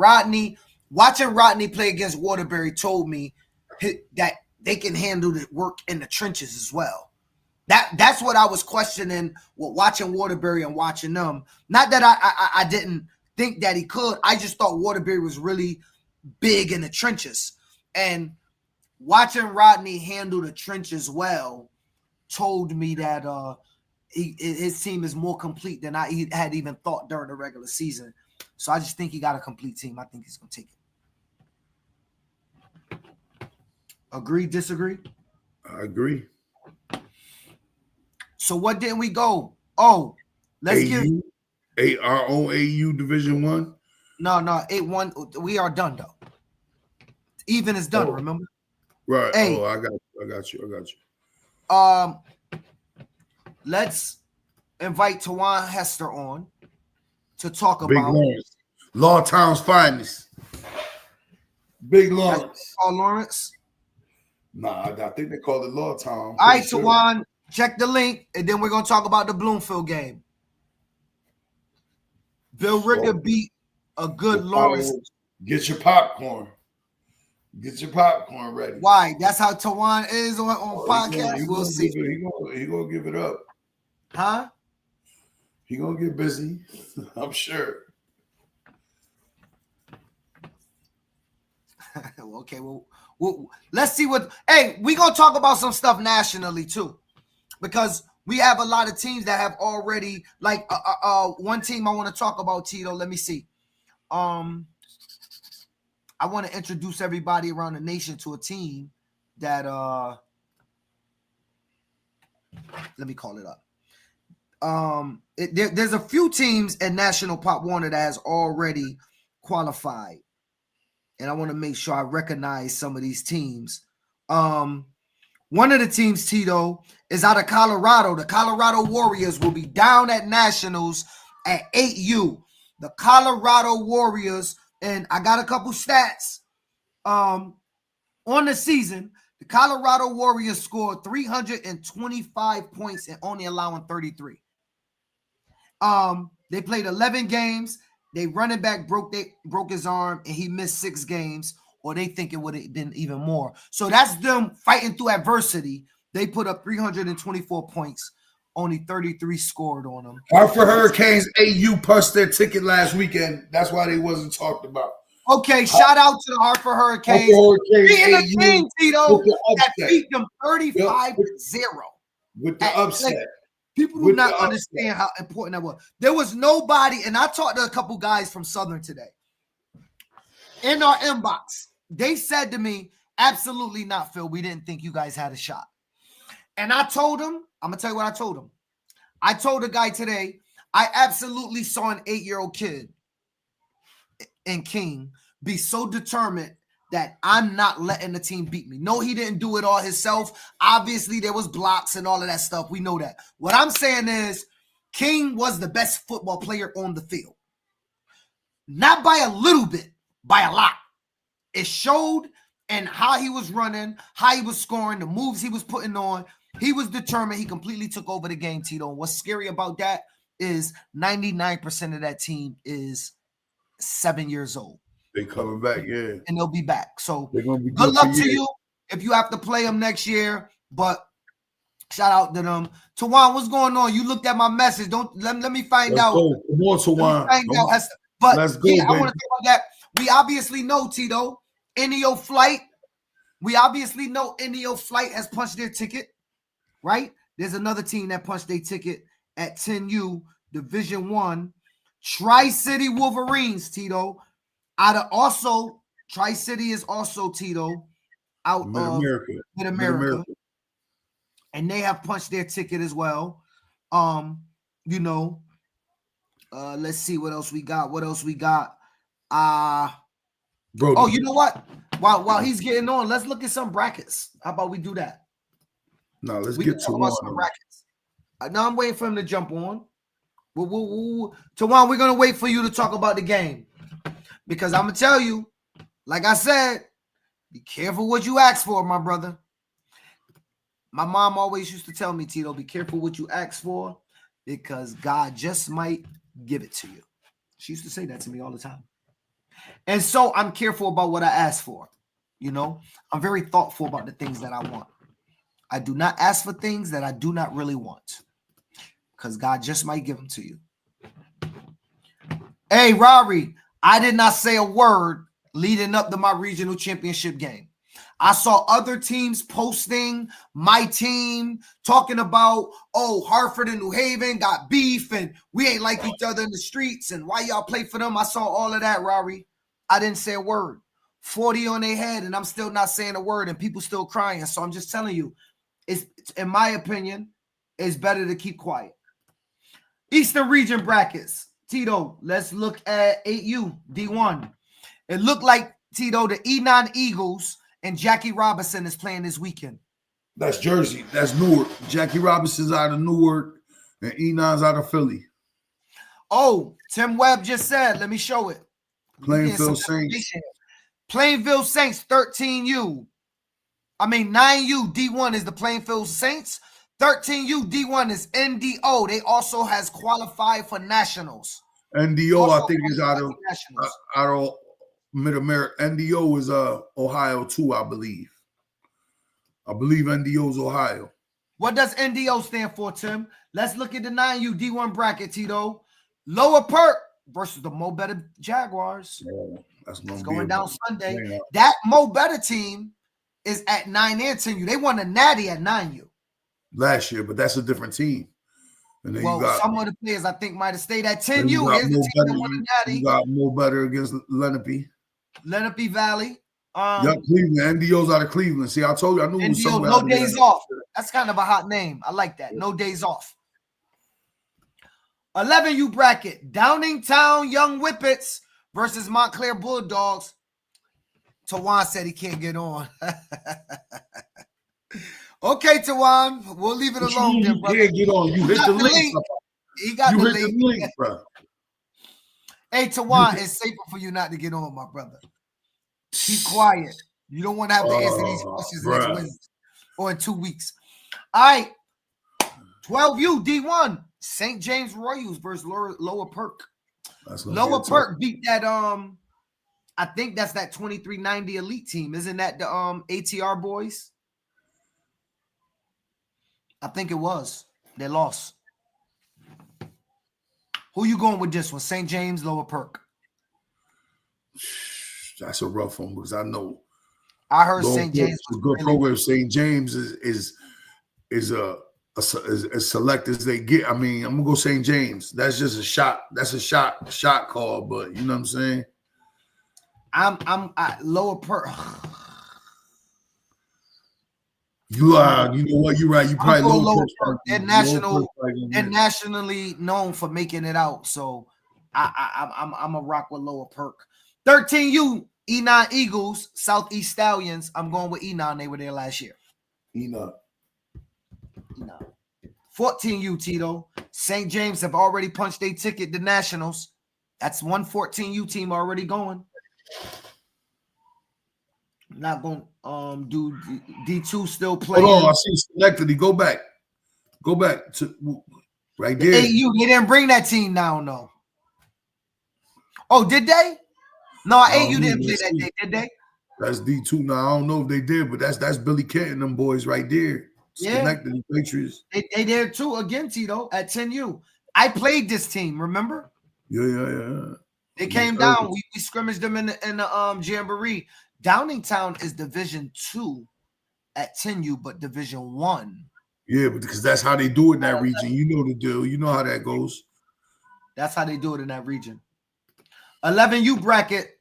Speaker 1: watching Rodney play against Waterbury told me that they can handle the work in the trenches as well. That's what I was questioning with watching Waterbury and watching them. Not that I didn't think that he could. I just thought Waterbury was really big in the trenches. And watching Rodney handle the trenches well told me that his team is more complete than I had even thought during the regular season. So I just think he got a complete team. I think he's going to take it. Agree, disagree?
Speaker 3: I agree.
Speaker 1: So what didn't we go? Oh, let's give
Speaker 3: our own AU Division 1.
Speaker 1: No, 8-1. We are done though. Even is done, remember?
Speaker 3: Right.
Speaker 1: Hey.
Speaker 3: Oh, I got you.
Speaker 1: Let's invite Tawan Hester on to talk
Speaker 3: Big
Speaker 1: about
Speaker 3: Lawrence. Lawtown's finest. Big Lawrence.
Speaker 1: Call Lawrence.
Speaker 3: Nah, I think they call it Lawtown.
Speaker 1: All right, Tawan, check the link, and then we're gonna talk about the Bloomfield game. Billerica beat a good Lawrence.
Speaker 3: Get your popcorn. Get your popcorn ready.
Speaker 1: Why? That's how Tawan is on podcast. We'll see.
Speaker 3: He gonna give it up.
Speaker 1: Huh?
Speaker 3: He gonna get busy. I'm sure.
Speaker 1: Okay, well, let's see what. Hey, we gonna talk about some stuff nationally too, because we have a lot of teams that have already like one team I want to talk about. Tito, let me see. I want to introduce everybody around the nation to a team that let me call it up. There's a few teams at National Pop Warner that has already qualified, and I want to make sure I recognize some of these teams. One of the teams, Tito, is out of Colorado. The Colorado Warriors will be down at Nationals at 8U. The Colorado Warriors, and I got a couple stats. On the season, the Colorado Warriors scored 325 points and only allowing 33. They played 11 games. They running back broke his arm and he missed 6 games, or they think it would have been even more. So that's them fighting through adversity. They put up 324 points, only 33 scored on them.
Speaker 3: Hartford Hurricanes AU punched their ticket last weekend. That's why they wasn't talked about.
Speaker 1: Okay, shout out to the Hartford Hurricanes. Being a team, Tito, that beat them 35-0.
Speaker 3: With the upset.
Speaker 1: Like, people do not understand how important that was. There was nobody, and I talked to a couple guys from Southern today. In our inbox, they said to me, absolutely not, Phil. We didn't think you guys had a shot. And I told him, I'm going to tell you what I told him. I told a guy today, I absolutely saw an 8-year-old kid in King be so determined that I'm not letting the team beat me. No, he didn't do it all himself. Obviously, there was blocks and all of that stuff. We know that. What I'm saying is King was the best football player on the field. Not by a little bit, by a lot. It showed in how he was running, how he was scoring, the moves he was putting on. He was determined. He completely took over the game, Tito. And what's scary about that is 99% of that team is 7 years old.
Speaker 3: They coming back, yeah.
Speaker 1: And they'll be back. So
Speaker 3: they're gonna be
Speaker 1: good luck to you if you have to play them next year. But shout out to them. Tawan, what's going on? You looked at my message. Don't let me find
Speaker 3: Let's
Speaker 1: out.
Speaker 3: Go. Come on, Tawan.
Speaker 1: But
Speaker 3: let's go,
Speaker 1: yeah, I want to talk about that. We obviously know, Tito, Indio Flight. We obviously know Indio Flight has punched their ticket, right? There's another team that punched their ticket at 10U, Division I. Tri-City Wolverines, Tito. Out of also, Tri-City is also, Tito, out of Mid-America. And they have punched their ticket as well. Let's see what else we got. Bro, you know what? While he's getting on, let's look at some brackets. How about we do that?
Speaker 3: No, let's get to some
Speaker 1: brackets. Now I'm waiting for him to jump on. Tawan, we're gonna wait for you to talk about the game. Because I'm going to tell you, like I said, be careful what you ask for, my brother. My mom always used to tell me, Tito, be careful what you ask for because God just might give it to you. She used to say that to me all the time. And so I'm careful about what I ask for. You know, I'm very thoughtful about the things that I want. I do not ask for things that I do not really want because God just might give them to you. Hey, Rory. I did not say a word leading up to my regional championship game. I saw other teams posting my team, talking about, Hartford and New Haven got beef and we ain't like each other in the streets and why y'all play for them. I saw all of that, Rory. I didn't say a word. 40 on their head and I'm still not saying a word and people still crying. So I'm just telling you, it's in my opinion, it's better to keep quiet. Eastern region brackets. Tito, let's look at 8U, D1. It looked like, Tito, the E9 Eagles and Jackie Robinson is playing this weekend.
Speaker 3: That's Jersey. That's Newark. Jackie Robinson's out of Newark and E9's out of Philly.
Speaker 1: Oh, Tim Webb just said, let me show it.
Speaker 3: Plainville Saints.
Speaker 1: Plainville Saints, 13U. 9U, D1 is the Plainfield Saints. 13U, D1 is NDO. They also has qualified for nationals.
Speaker 3: NDO,
Speaker 1: Also
Speaker 3: I think, is out of
Speaker 1: Nationals.
Speaker 3: Mid America. NDO is Ohio too, I believe. I believe NDO is Ohio.
Speaker 1: What does NDO stand for, Tim? Let's look at the 9U D1 bracket, Tito. Lower Perk versus the Mo Better Jaguars.
Speaker 3: Yeah, that's
Speaker 1: going down Sunday.
Speaker 3: Yeah.
Speaker 1: That Mo Better team is at 9 and 10U. They won a natty at 9U
Speaker 3: last year, but that's a different team. And then
Speaker 1: well, some of the players I think might have stayed at 10U. Here's the team that won a natty.
Speaker 3: You got Mo Better against Lenape
Speaker 1: Valley.
Speaker 3: Cleveland. NDO's out of Cleveland. See, I told you I knew it was somewhere.
Speaker 1: No Days Off. That's kind of a hot name. I like that. No Days Off. 11U bracket. Downingtown Young Whippets versus Montclair Bulldogs. Tawan said he can't get on. Okay, Tawan, we'll leave it alone.
Speaker 3: You can't get on. You hit the link.
Speaker 1: He got the link.
Speaker 3: Bro.
Speaker 1: Hey, Tawan, it's safer for you not to get on, my brother. Keep quiet. You don't want to have to answer these questions next Wednesday or in 2 weeks. All right. 12U D1. St. James Royals versus Lower Perk. Lower Perk beat that I think that's that 2390 elite team. Isn't that the ATR boys? I think it was. They lost. Who you going with this one? St. James, Lower Perk.
Speaker 3: That's a rough one because I know.
Speaker 1: I heard St. James
Speaker 3: was a good program. St. James is as select as they get. I mean, I'm gonna go St. James. That's just a shot. That's a shot call. But you know what I'm saying.
Speaker 1: I'm Lower Perk.
Speaker 3: You know what? You're right. You probably Lower Perk.
Speaker 1: They're nationally known for making it out. So I'm a rock with Lower Perk. 13U E9 Eagles, Southeast Stallions. I'm going with E9. They were there last year.
Speaker 3: E9.
Speaker 1: 14U Tito. St. James have already punched their ticket to Nationals. That's one 14U team already going. Not going to do D2 still playing.
Speaker 3: Hold on, I see Schenectady. Go back to right there.
Speaker 1: AU, they didn't bring that team down, though. Oh, did they? No, AU didn't play that day, did they?
Speaker 3: That's D2 now. I don't know if they did, but that's Billy Kent and them boys right there. Schenectady Patriots.
Speaker 1: They there too again, Tito, at 10U. I played this team, remember?
Speaker 3: Yeah.
Speaker 1: They came down. We scrimmaged them in the Jamboree. Downingtown is Division 2 at 10U, but Division 1.
Speaker 3: Yeah, because that's how they do it in that region. You know the deal. You know how that goes.
Speaker 1: That's how they do it in that region. 11U bracket.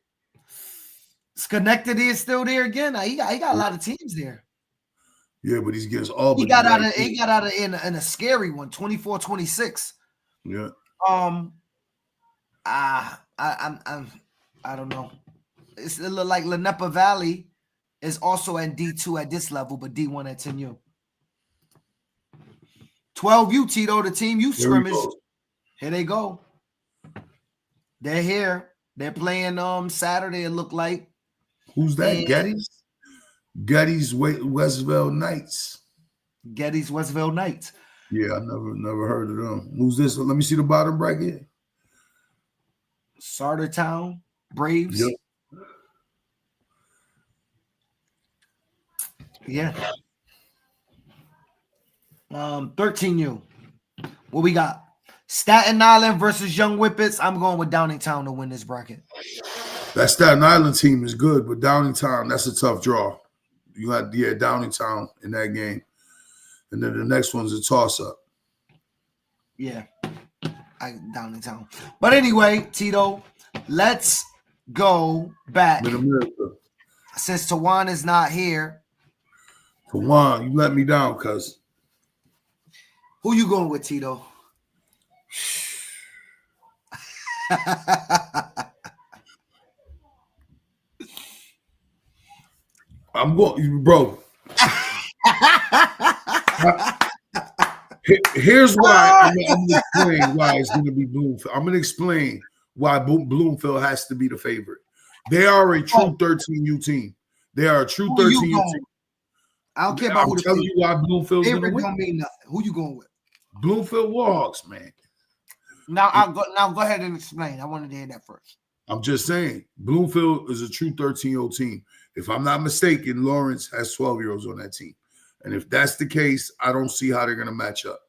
Speaker 1: Schenectady is still there again. He got a lot of teams there.
Speaker 3: Yeah, but he's against Auburn.
Speaker 1: He got out of in a scary one, 24-26.
Speaker 3: Yeah.
Speaker 1: I don't know. It look like Lenepa Valley is also at D2 at this level, but D1 at 10U. 12U Tito, the team you scrimmaged. Here they go. They're here. They're playing Saturday, it looked like.
Speaker 3: Who's that? Getty's Westville Knights.
Speaker 1: Getty's Westville Knights.
Speaker 3: Yeah, I never heard of them. Who's this? Let me see the bottom bracket.
Speaker 1: Sartertown Braves.
Speaker 3: Yep.
Speaker 1: Yeah. 13U. What we got? Staten Island versus Young Whippets. I'm going with Downingtown to win this bracket.
Speaker 3: That Staten Island team is good, but Downingtown, that's a tough draw. You had Downingtown in that game. And then the next one's a toss-up.
Speaker 1: Yeah. Downingtown. But anyway, Tito, let's go back.
Speaker 3: Mid-America.
Speaker 1: Since Tawan is not here.
Speaker 3: Tawan, you let me down, cuz.
Speaker 1: Who you going with, Tito?
Speaker 3: I'm going, bro. Here's why I'm going to explain why it's going to be Bloomfield. I'm going to explain why Bloomfield has to be the favorite. They are a true 13U team. They are a true 13U team.
Speaker 1: I don't care about who
Speaker 3: I'm telling you why Bloomfield's going to win.
Speaker 1: Don't mean nothing. Who you going with?
Speaker 3: Bloomfield Warhawks, man.
Speaker 1: Now go ahead and explain. I wanted to hear that first.
Speaker 3: I'm just saying, Bloomfield is a true 13-year-old team. If I'm not mistaken, Lawrence has 12-year-olds on that team. And if that's the case, I don't see how they're going to match up.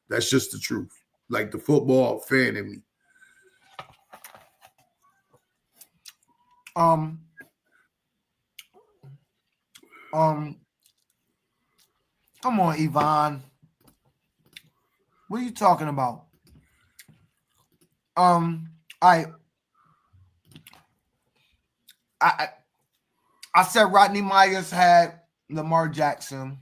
Speaker 3: That's just the truth. Like the football fan in me.
Speaker 1: Come on, Yvonne. What are you talking about? I said Rodney Myers had Lamar Jackson.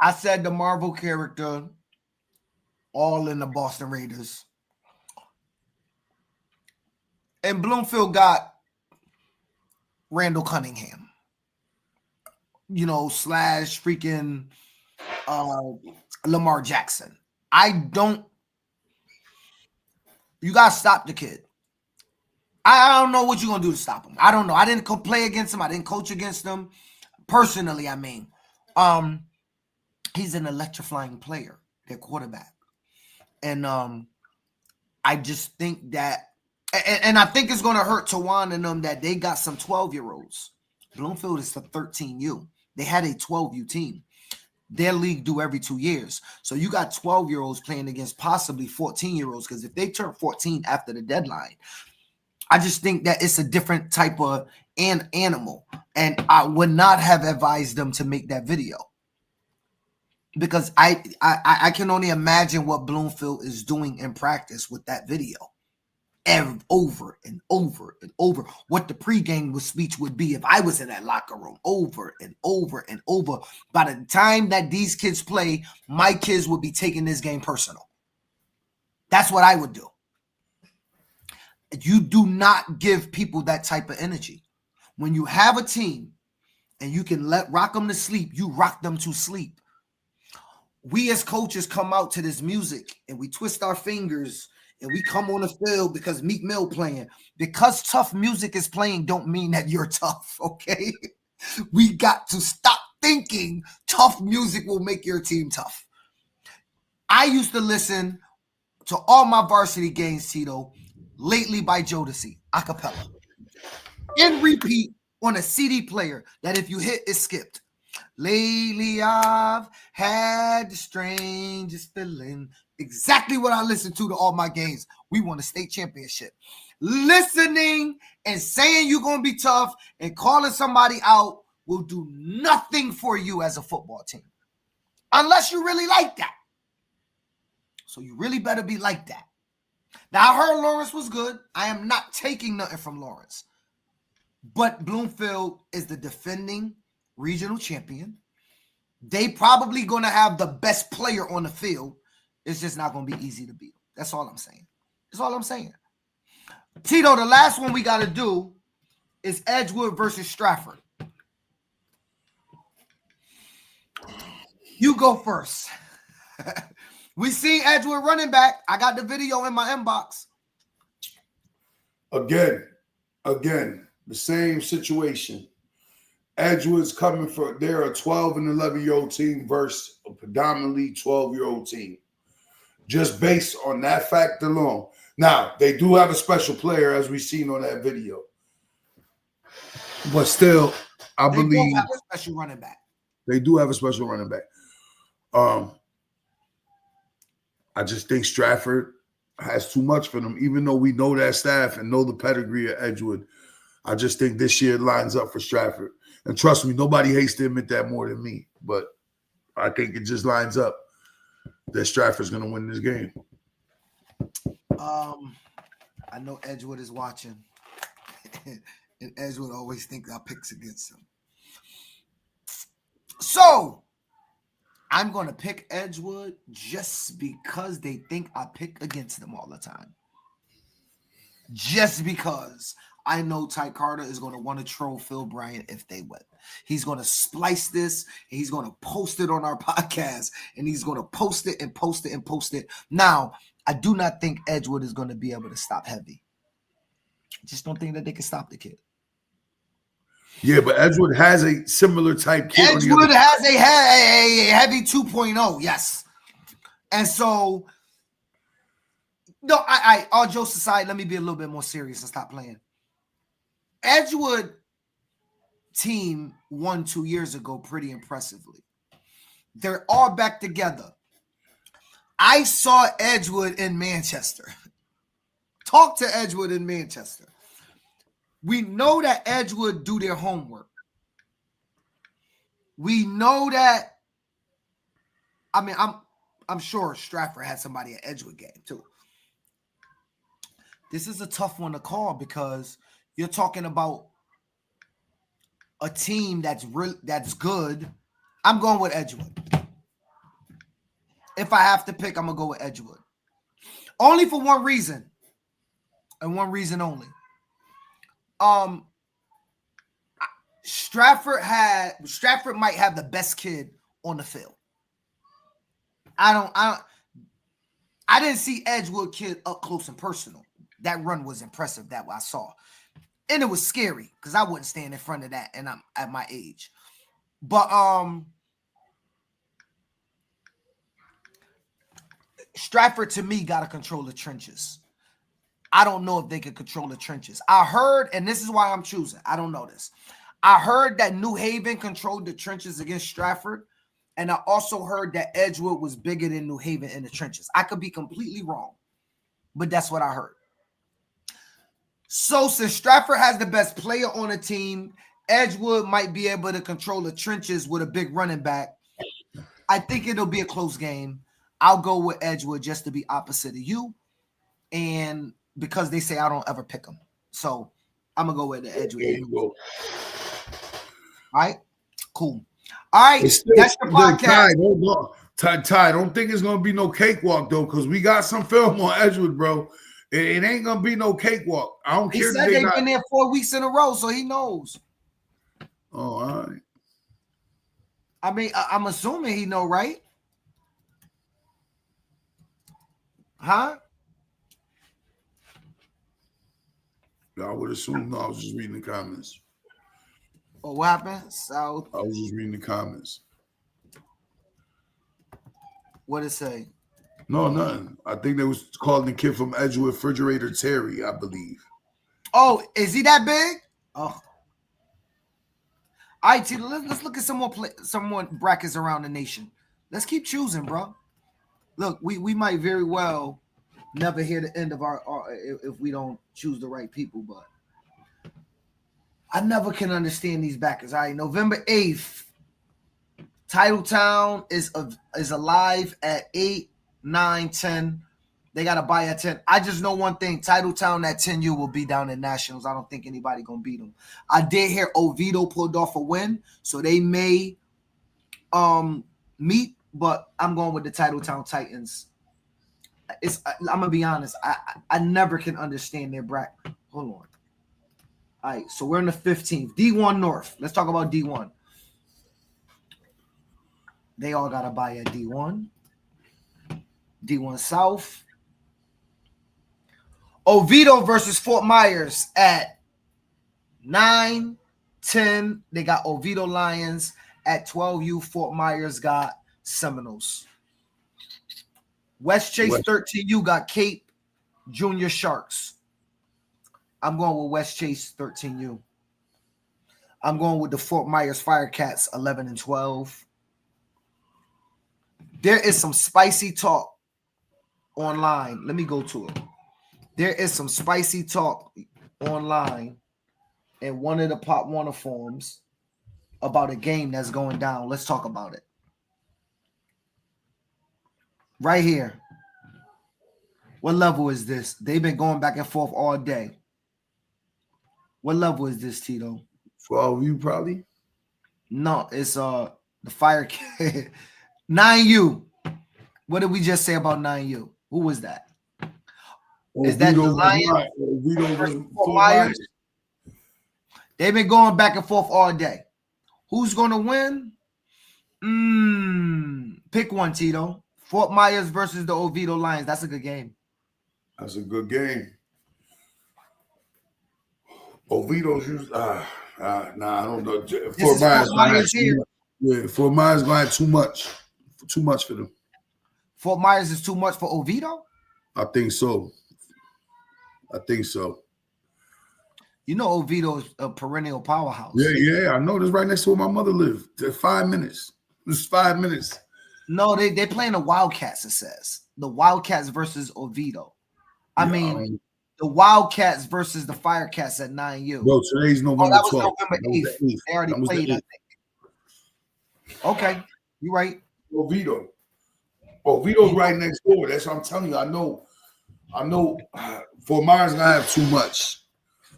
Speaker 1: I said the Marvel character, all in the Boston Raiders. And Bloomfield got Randall Cunningham. You know, / freaking Lamar Jackson. You got to stop the kid. I don't know what you're going to do to stop him. I don't know. I didn't play against him. I didn't coach against him. Personally, I mean. He's an electrifying player, their quarterback. And I just think that, and I think it's going to hurt Tawan and them that they got some 12-year-olds. Bloomfield is the 13U. They had a 12U team. Their league do every 2 years. So you got 12-year-olds playing against possibly 14-year-olds, because if they turn 14 after the deadline, I just think that it's a different type of animal. And I would not have advised them to make that video. Because I can only imagine what Bloomfield is doing in practice with that video. And over and over and over. What the pregame speech would be if I was in that locker room. Over and over and over. By the time that these kids play, my kids would be taking this game personal. That's what I would do. You do not give people that type of energy. When you have a team and you can rock them to sleep, you rock them to sleep. We as coaches come out to this music and we twist our fingers and we come on the field because Meek Mill playing. Because tough music is playing don't mean that you're tough, okay? We got to stop thinking tough music will make your team tough. I used to listen to all my varsity games, Tito, Lately by Jodeci, a cappella. In repeat on a CD player that if you hit, it's skipped. Lately, I've had the strangest feeling. Exactly what I listen to all my games. We won a state championship. Listening and saying you're going to be tough and calling somebody out will do nothing for you as a football team. Unless you really like that. So you really better be like that. Now, I heard Lawrence was good. I am not taking nothing from Lawrence. But Bloomfield is the defending regional champion. They probably going to have the best player on the field. It's just not going to be easy to beat. That's all I'm saying. That's all I'm saying. Tito, the last one we got to do is Edgewood versus Stratford. You go first. We seen Edgewood running back. I got the video in my inbox.
Speaker 3: Again, the same situation. Edgewood's coming for, they're a 12 and 11-year-old team versus a predominantly 12-year-old team. Just based on that fact alone. Now, they do have a special player, as we've seen on that video. But still, I believe
Speaker 1: they have a special running back.
Speaker 3: They do have a special running back. I just think Stratford has too much for them, even though we know that staff and know the pedigree of Edgewood. I just think this year lines up for Stratford. And trust me, nobody hates to admit that more than me. But I think it just lines up that Stratford's going to win this game.
Speaker 1: I know Edgewood is watching. And Edgewood always thinks I picks against him. So, I'm going to pick Edgewood just because they think I pick against them all the time. Just because I know Ty Carter is going to want to troll Phil Bryant if they win. He's going to splice this, and he's going to post it on our podcast, and he's going to post it and post it and post it. Now, I do not think Edgewood is going to be able to stop Heavy. I just don't think that they can stop the kid.
Speaker 3: Yeah, but Edgewood has a similar type kid.
Speaker 1: Edgewood has a Heavy 2.0, yes. And so No, I all jokes aside, let me be a little bit more serious and stop playing. Edgewood team won 2 years ago pretty impressively. They're all back together. I saw Edgewood in Manchester. Talk to Edgewood in Manchester. We know that Edgewood do their homework. We know that. I mean, I'm sure Stratford had somebody at Edgewood game too. This is a tough one to call because you're talking about a team that's good. I'm going with Edgewood. If I have to pick, I'm gonna go with Edgewood. Only for one reason, and one reason only. Stratford might have the best kid on the field. I didn't see Edgewood kid up close and personal. That run was impressive that I saw. And it was scary because I wouldn't stand in front of that, and I'm at my age. But Stratford, to me, got to control the trenches. I don't know if they can control the trenches. I heard, and this is why I'm choosing. I don't know this. I heard that New Haven controlled the trenches against Stratford, and I also heard that Edgewood was bigger than New Haven in the trenches. I could be completely wrong, but that's what I heard. So since Stratford has the best player on the team, Edgewood might be able to control the trenches with a big running back. I think it'll be a close game. I'll go with Edgewood just to be opposite of you, and because they say I don't ever pick them. So I'm going to go with the Edgewood.
Speaker 3: There you go.
Speaker 1: All right? Cool. All right. That's the podcast.
Speaker 3: Ty, don't think it's going to be no cakewalk, though, because we got some film on Edgewood, bro. It ain't going to be no cakewalk. I don't care.
Speaker 1: He said they've been there 4 weeks in a row, so he knows.
Speaker 3: Oh, all right.
Speaker 1: I mean, I'm assuming he know, right? Huh?
Speaker 3: I would assume. No, I was just reading the comments.
Speaker 1: Oh, what happened? South.
Speaker 3: I was just reading the comments.
Speaker 1: What did it say?
Speaker 3: No, nothing. I think they was calling the kid from Edgewood Refrigerator Terry, I believe.
Speaker 1: Oh, is he that big? Oh. All right, Tito, let's look at some more brackets around the nation. Let's keep choosing, bro. Look, we might very well never hear the end of our if we don't choose the right people, but I never can understand these backers. All right, November 8th, Titletown is alive at 8, 9, 10. They got to buy at 10. I just know one thing. Titletown at 10U will be down in Nationals. I don't think anybody going to beat them. I did hear Oviedo pulled off a win, so they may meet, but I'm going with the Titletown Titans. I'm going to be honest. I never can understand their bracket. Hold on. All right, so we're in the 15th. D1 North. Let's talk about D1. They all got to buy at D1. D1 South. Oviedo versus Fort Myers at 9, 10. They got Oviedo Lions. At 12U, Fort Myers got Seminoles. West Chase 13U got Cape Junior Sharks. I'm going with West Chase 13U. I'm going with the Fort Myers Firecats 11 and 12. There is some spicy talk online. Let me go to it. There is some spicy talk online in one of the Pop Warner forums about a game that's going down. Let's talk about it. Right here. What level is this? They've been going back and forth all day. What level is this, Tito?
Speaker 3: 12U probably?
Speaker 1: No, it's the Fire 9U. What did we just say about 9U? Who was that? Is that the Lions? Fort Myers? They've been going back and forth all day. Who's going to win? Pick one, Tito. Fort Myers versus the Oviedo Lions. That's a good game.
Speaker 3: That's a good game. Oviedo's nah, I don't know. Fort Myers here. Yeah, Fort Myers going to have too much for them.
Speaker 1: Fort Myers is too much for Oviedo?
Speaker 3: I think so.
Speaker 1: You know, Oviedo is a perennial powerhouse.
Speaker 3: Yeah. I know. This right next to where my mother lived. 5 minutes. It's 5 minutes.
Speaker 1: No, they playing the Wildcats. It says the Wildcats versus Oviedo. I mean, the Wildcats versus the Firecats at 9U.
Speaker 3: Bro, today's November 12th.
Speaker 1: That was November 8th. They already played, I think. Okay, you're right.
Speaker 3: Oviedo's right next door. That's what I'm telling you. I know. Fort Myers gonna have too much.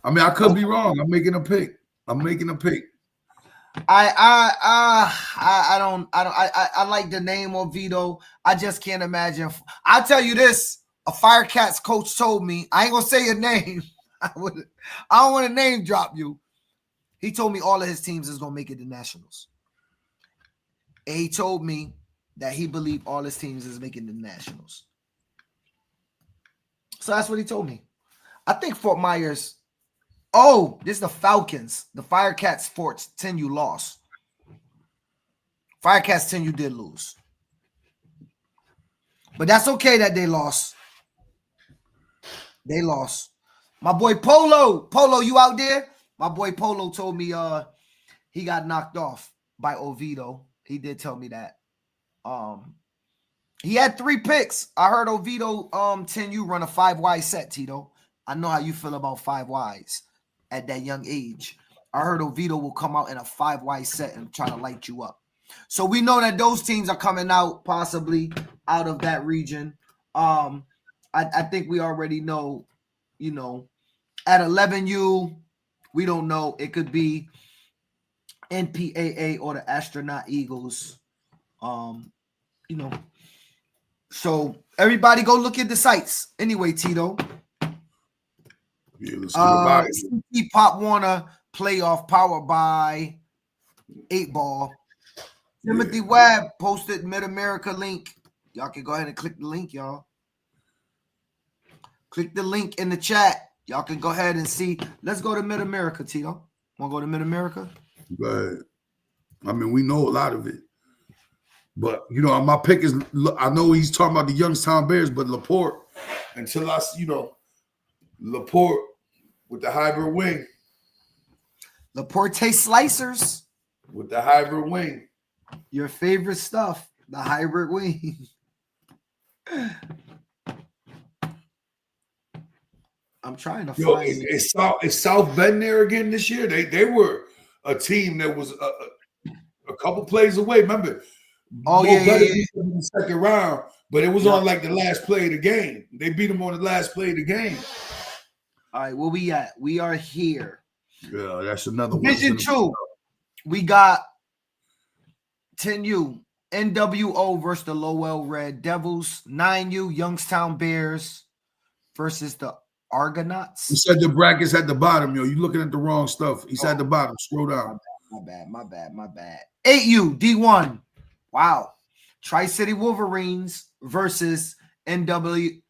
Speaker 3: I mean, I could be wrong. I'm making a pick.
Speaker 1: I like the name Oviedo. I just can't imagine. I'll tell you this: a Firecats coach told me, I ain't gonna say your name. I don't want to name drop you. He told me all of his teams is gonna make it to nationals. And he told me that he believed all his teams is making the nationals. So that's what he told me. I think Fort Myers. Oh, this is the Falcons. The Firecats Forts 10U lost. Firecats 10U did lose. But that's okay that they lost. They lost. My boy Polo. Polo, you out there? My boy Polo told me he got knocked off by Oviedo. He did tell me that. He had 3 picks. I heard Oviedo 10U run a 5-wide set, Tito. I know how you feel about 5 wides at that young age. I heard Oviedo will come out in a 5-wide set and try to light you up. So we know that those teams are coming out possibly out of that region. I think we already know, at 11U, we don't know. It could be NPAA or the Astronaut Eagles. So everybody go look at the sites. Anyway, Tito.
Speaker 3: Yeah, let's get about it.
Speaker 1: CT Pop Warner playoff powered by 8 Ball. Timothy Webb posted Mid-America link. Y'all can go ahead and click the link, y'all. Click the link in the chat. Y'all can go ahead and see. Let's go to Mid-America, Tito. Want to go to Mid-America?
Speaker 3: But I mean, we know a lot of it. But, my pick is, I know he's talking about the Youngstown Bears, but Laporte, until I see, Laporte with the hybrid wing.
Speaker 1: Laporte Slicers.
Speaker 3: With the hybrid wing.
Speaker 1: Your favorite stuff, the hybrid wing. I'm trying to find it.
Speaker 3: Is South Bend there again this year? They were a team that was a couple plays away. Remember?
Speaker 1: Oh, yeah.
Speaker 3: In the second round, but it was on like the last play of the game. They beat them on the last play of the game.
Speaker 1: All right, where we at? We are here.
Speaker 3: Yeah, that's another one.
Speaker 1: Division 2. We got 10U, NWO versus the Lowell Red Devils. 9U, Youngstown Bears versus the Argonauts.
Speaker 3: He said the brackets at the bottom, yo. You looking at the wrong stuff. He's at the bottom. Scroll down.
Speaker 1: My bad. 8U, D1. Wow. Tri-City Wolverines versus NWO.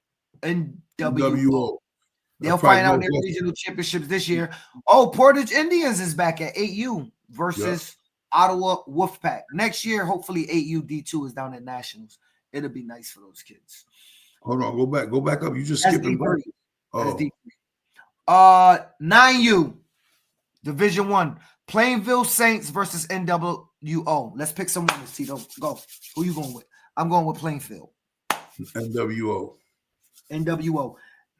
Speaker 1: They'll find out their regional championships this year. Oh, Portage Indians is back at 8U versus Ottawa Wolfpack. Next year, hopefully 8U D2 is down at Nationals. It'll be nice for those kids.
Speaker 3: Hold on, go back up. You just skipped it.
Speaker 1: That's D3. 9U, Division 1. Plainville Saints versus NWO. Let's pick some winners, Tito. Go. Who you going with? I'm going with Plainfield.
Speaker 3: NWO.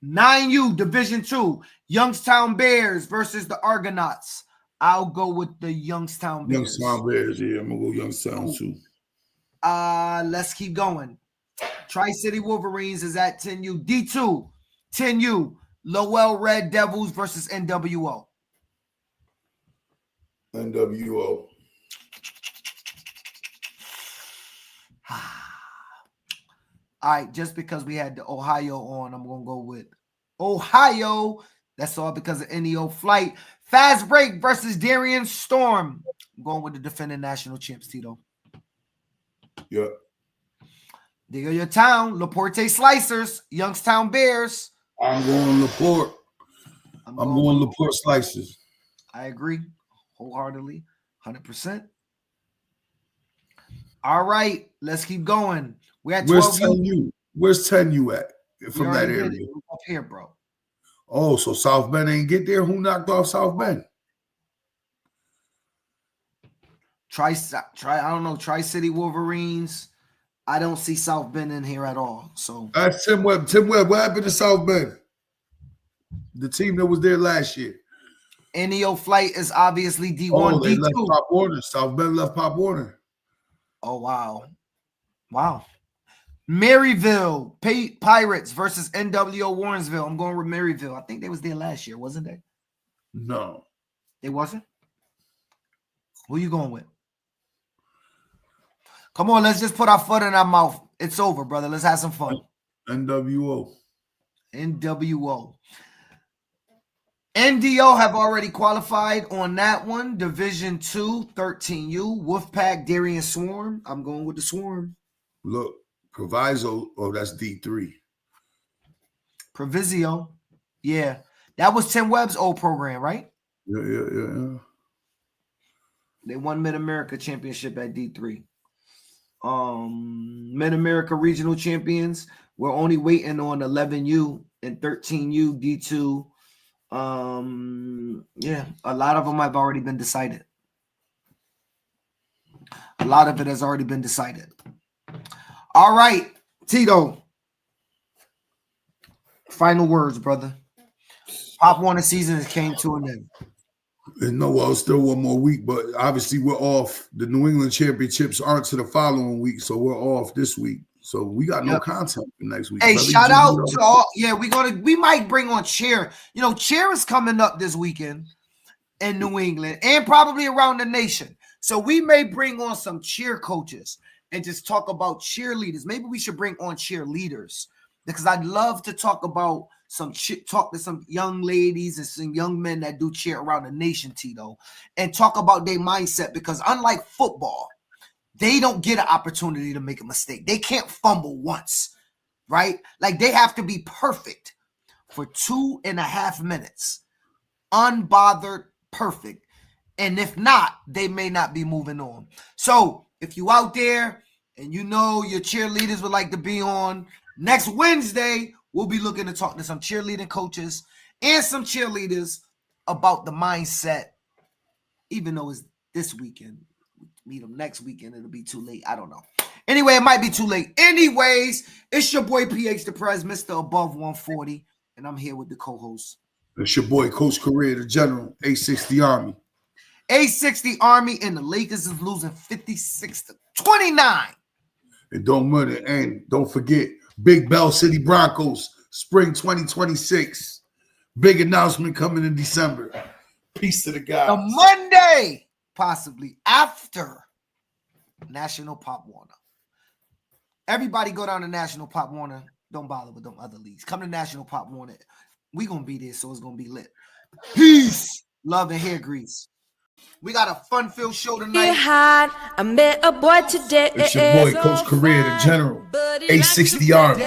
Speaker 1: 9U, Division 2. Youngstown Bears versus the Argonauts. I'll go with the Youngstown Bears.
Speaker 3: Youngstown Bears, yeah. I'm going to go Youngstown too.
Speaker 1: Let's keep going. Tri-City Wolverines is at 10U. D2, 10U. Lowell Red Devils versus NWO.
Speaker 3: NWO.
Speaker 1: All right, just because we had the Ohio on, I'm going to go with Ohio. That's all because of NEO Flight. Fast Break versus Darien Storm. I'm going with the defending national champs, Tito.
Speaker 3: Yeah.
Speaker 1: Dig of your town, Laporte Slicers, Youngstown Bears.
Speaker 3: I'm going Laporte. I'm going Laporte Slicers.
Speaker 1: I agree wholeheartedly, 100%. All right, let's keep going. We're at 12U.
Speaker 3: Where's 10U at? from
Speaker 1: We
Speaker 3: that
Speaker 1: already did
Speaker 3: area.
Speaker 1: it. Up here, bro.
Speaker 3: Oh, so South Bend ain't get there? Who knocked off South Bend?
Speaker 1: I don't know, Tri-City Wolverines. I don't see South Bend in here at all. So
Speaker 3: That's Tim Webb. Tim Webb, what happened to South Bend? The team that was there last year.
Speaker 1: NEO Flight is obviously D1,
Speaker 3: Oh, they left
Speaker 1: D2.
Speaker 3: Pop Warner. South Bend left Pop Warner.
Speaker 1: Oh, wow. Wow. Maryville Pirates versus NWO Warrensville. I'm going with Maryville. I think they was there last year, wasn't they?
Speaker 3: No.
Speaker 1: They wasn't? Who you going with? Come on, let's just put our foot in our mouth. It's over, brother. Let's have some fun.
Speaker 3: NWO.
Speaker 1: NWO. NDO have already qualified on that one. Division 2, 13U. Wolfpack, Darien Swarm. I'm going with the Swarm.
Speaker 3: Look, Proviso. Oh, that's D3.
Speaker 1: Provisio. Yeah. That was Tim Webb's old program, right?
Speaker 3: Yeah.
Speaker 1: They won Mid-America Championship at D3. Mid-America Regional Champions. We're only waiting on 11U and 13U D2. Yeah, a lot of them have already been decided. A lot of it has already been decided. All right, Tito. Final words, brother. Pop Warner season has came to an end.
Speaker 3: And no, well, still one more week, but obviously we're off. The New England Championships aren't to the following week, so we're off this week. So we got no content for next week.
Speaker 1: Hey,
Speaker 3: Brother,
Speaker 1: shout out to all. Yeah, we might bring on Cheer. You know, Cheer is coming up this weekend in New England and probably around the nation. So we may bring on some cheer coaches and just talk about cheerleaders. Maybe we should bring on cheerleaders because I'd love to talk about talk to some young ladies and some young men that do cheer around the nation, Tito, and talk about their mindset because unlike football, they don't get an opportunity to make a mistake. They can't fumble once, right? Like they have to be perfect for 2.5 minutes. Unbothered, perfect. And if not, they may not be moving on. So if you out there and you know your cheerleaders would like to be on, next Wednesday, we'll be looking to talk to some cheerleading coaches and some cheerleaders about the mindset, even though it's this weekend. Meet them next weekend. It'll be too late. I don't know. Anyway, it might be too late. Anyways, it's your boy PH the Prez, Mr. Above 140, and I'm here with the co-host.
Speaker 3: It's your boy, Coach Correa, the General, A60 Army.
Speaker 1: A60 Army, and the Lakers is losing 56-29.
Speaker 3: And don't forget, Big Bell City Broncos, spring 2026. Big announcement coming in December. Peace to the guys.
Speaker 1: The Monday, possibly after National Pop Warner. Everybody go down to National Pop Warner. Don't bother with them other leagues. Come to National Pop Warner. We gonna be there, so it's gonna be lit. Peace, love, and hair grease. We got a fun-filled show tonight.
Speaker 2: I met a boy today.
Speaker 3: It's your boy, Coach Correa, the General, A60 Army.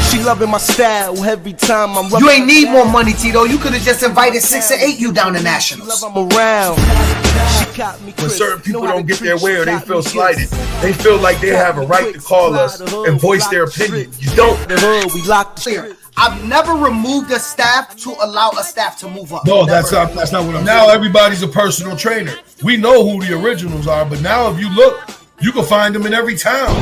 Speaker 4: She loving my style every time I'm
Speaker 1: You ain't need more money, Tito. You could have just invited 6 or 8 you down to Nationals.
Speaker 4: I'm around.
Speaker 6: When certain people don't get their way or they feel slighted, they feel like they have a right to call us and voice their opinion. You don't.
Speaker 4: The hood, we locked the
Speaker 1: Clear. I've never removed a staff to allow a staff to move up.
Speaker 3: No,
Speaker 1: Never.
Speaker 3: that's not what I'm saying. Now everybody's a personal trainer. We know who the originals are, but now if you look, you can find them in every town.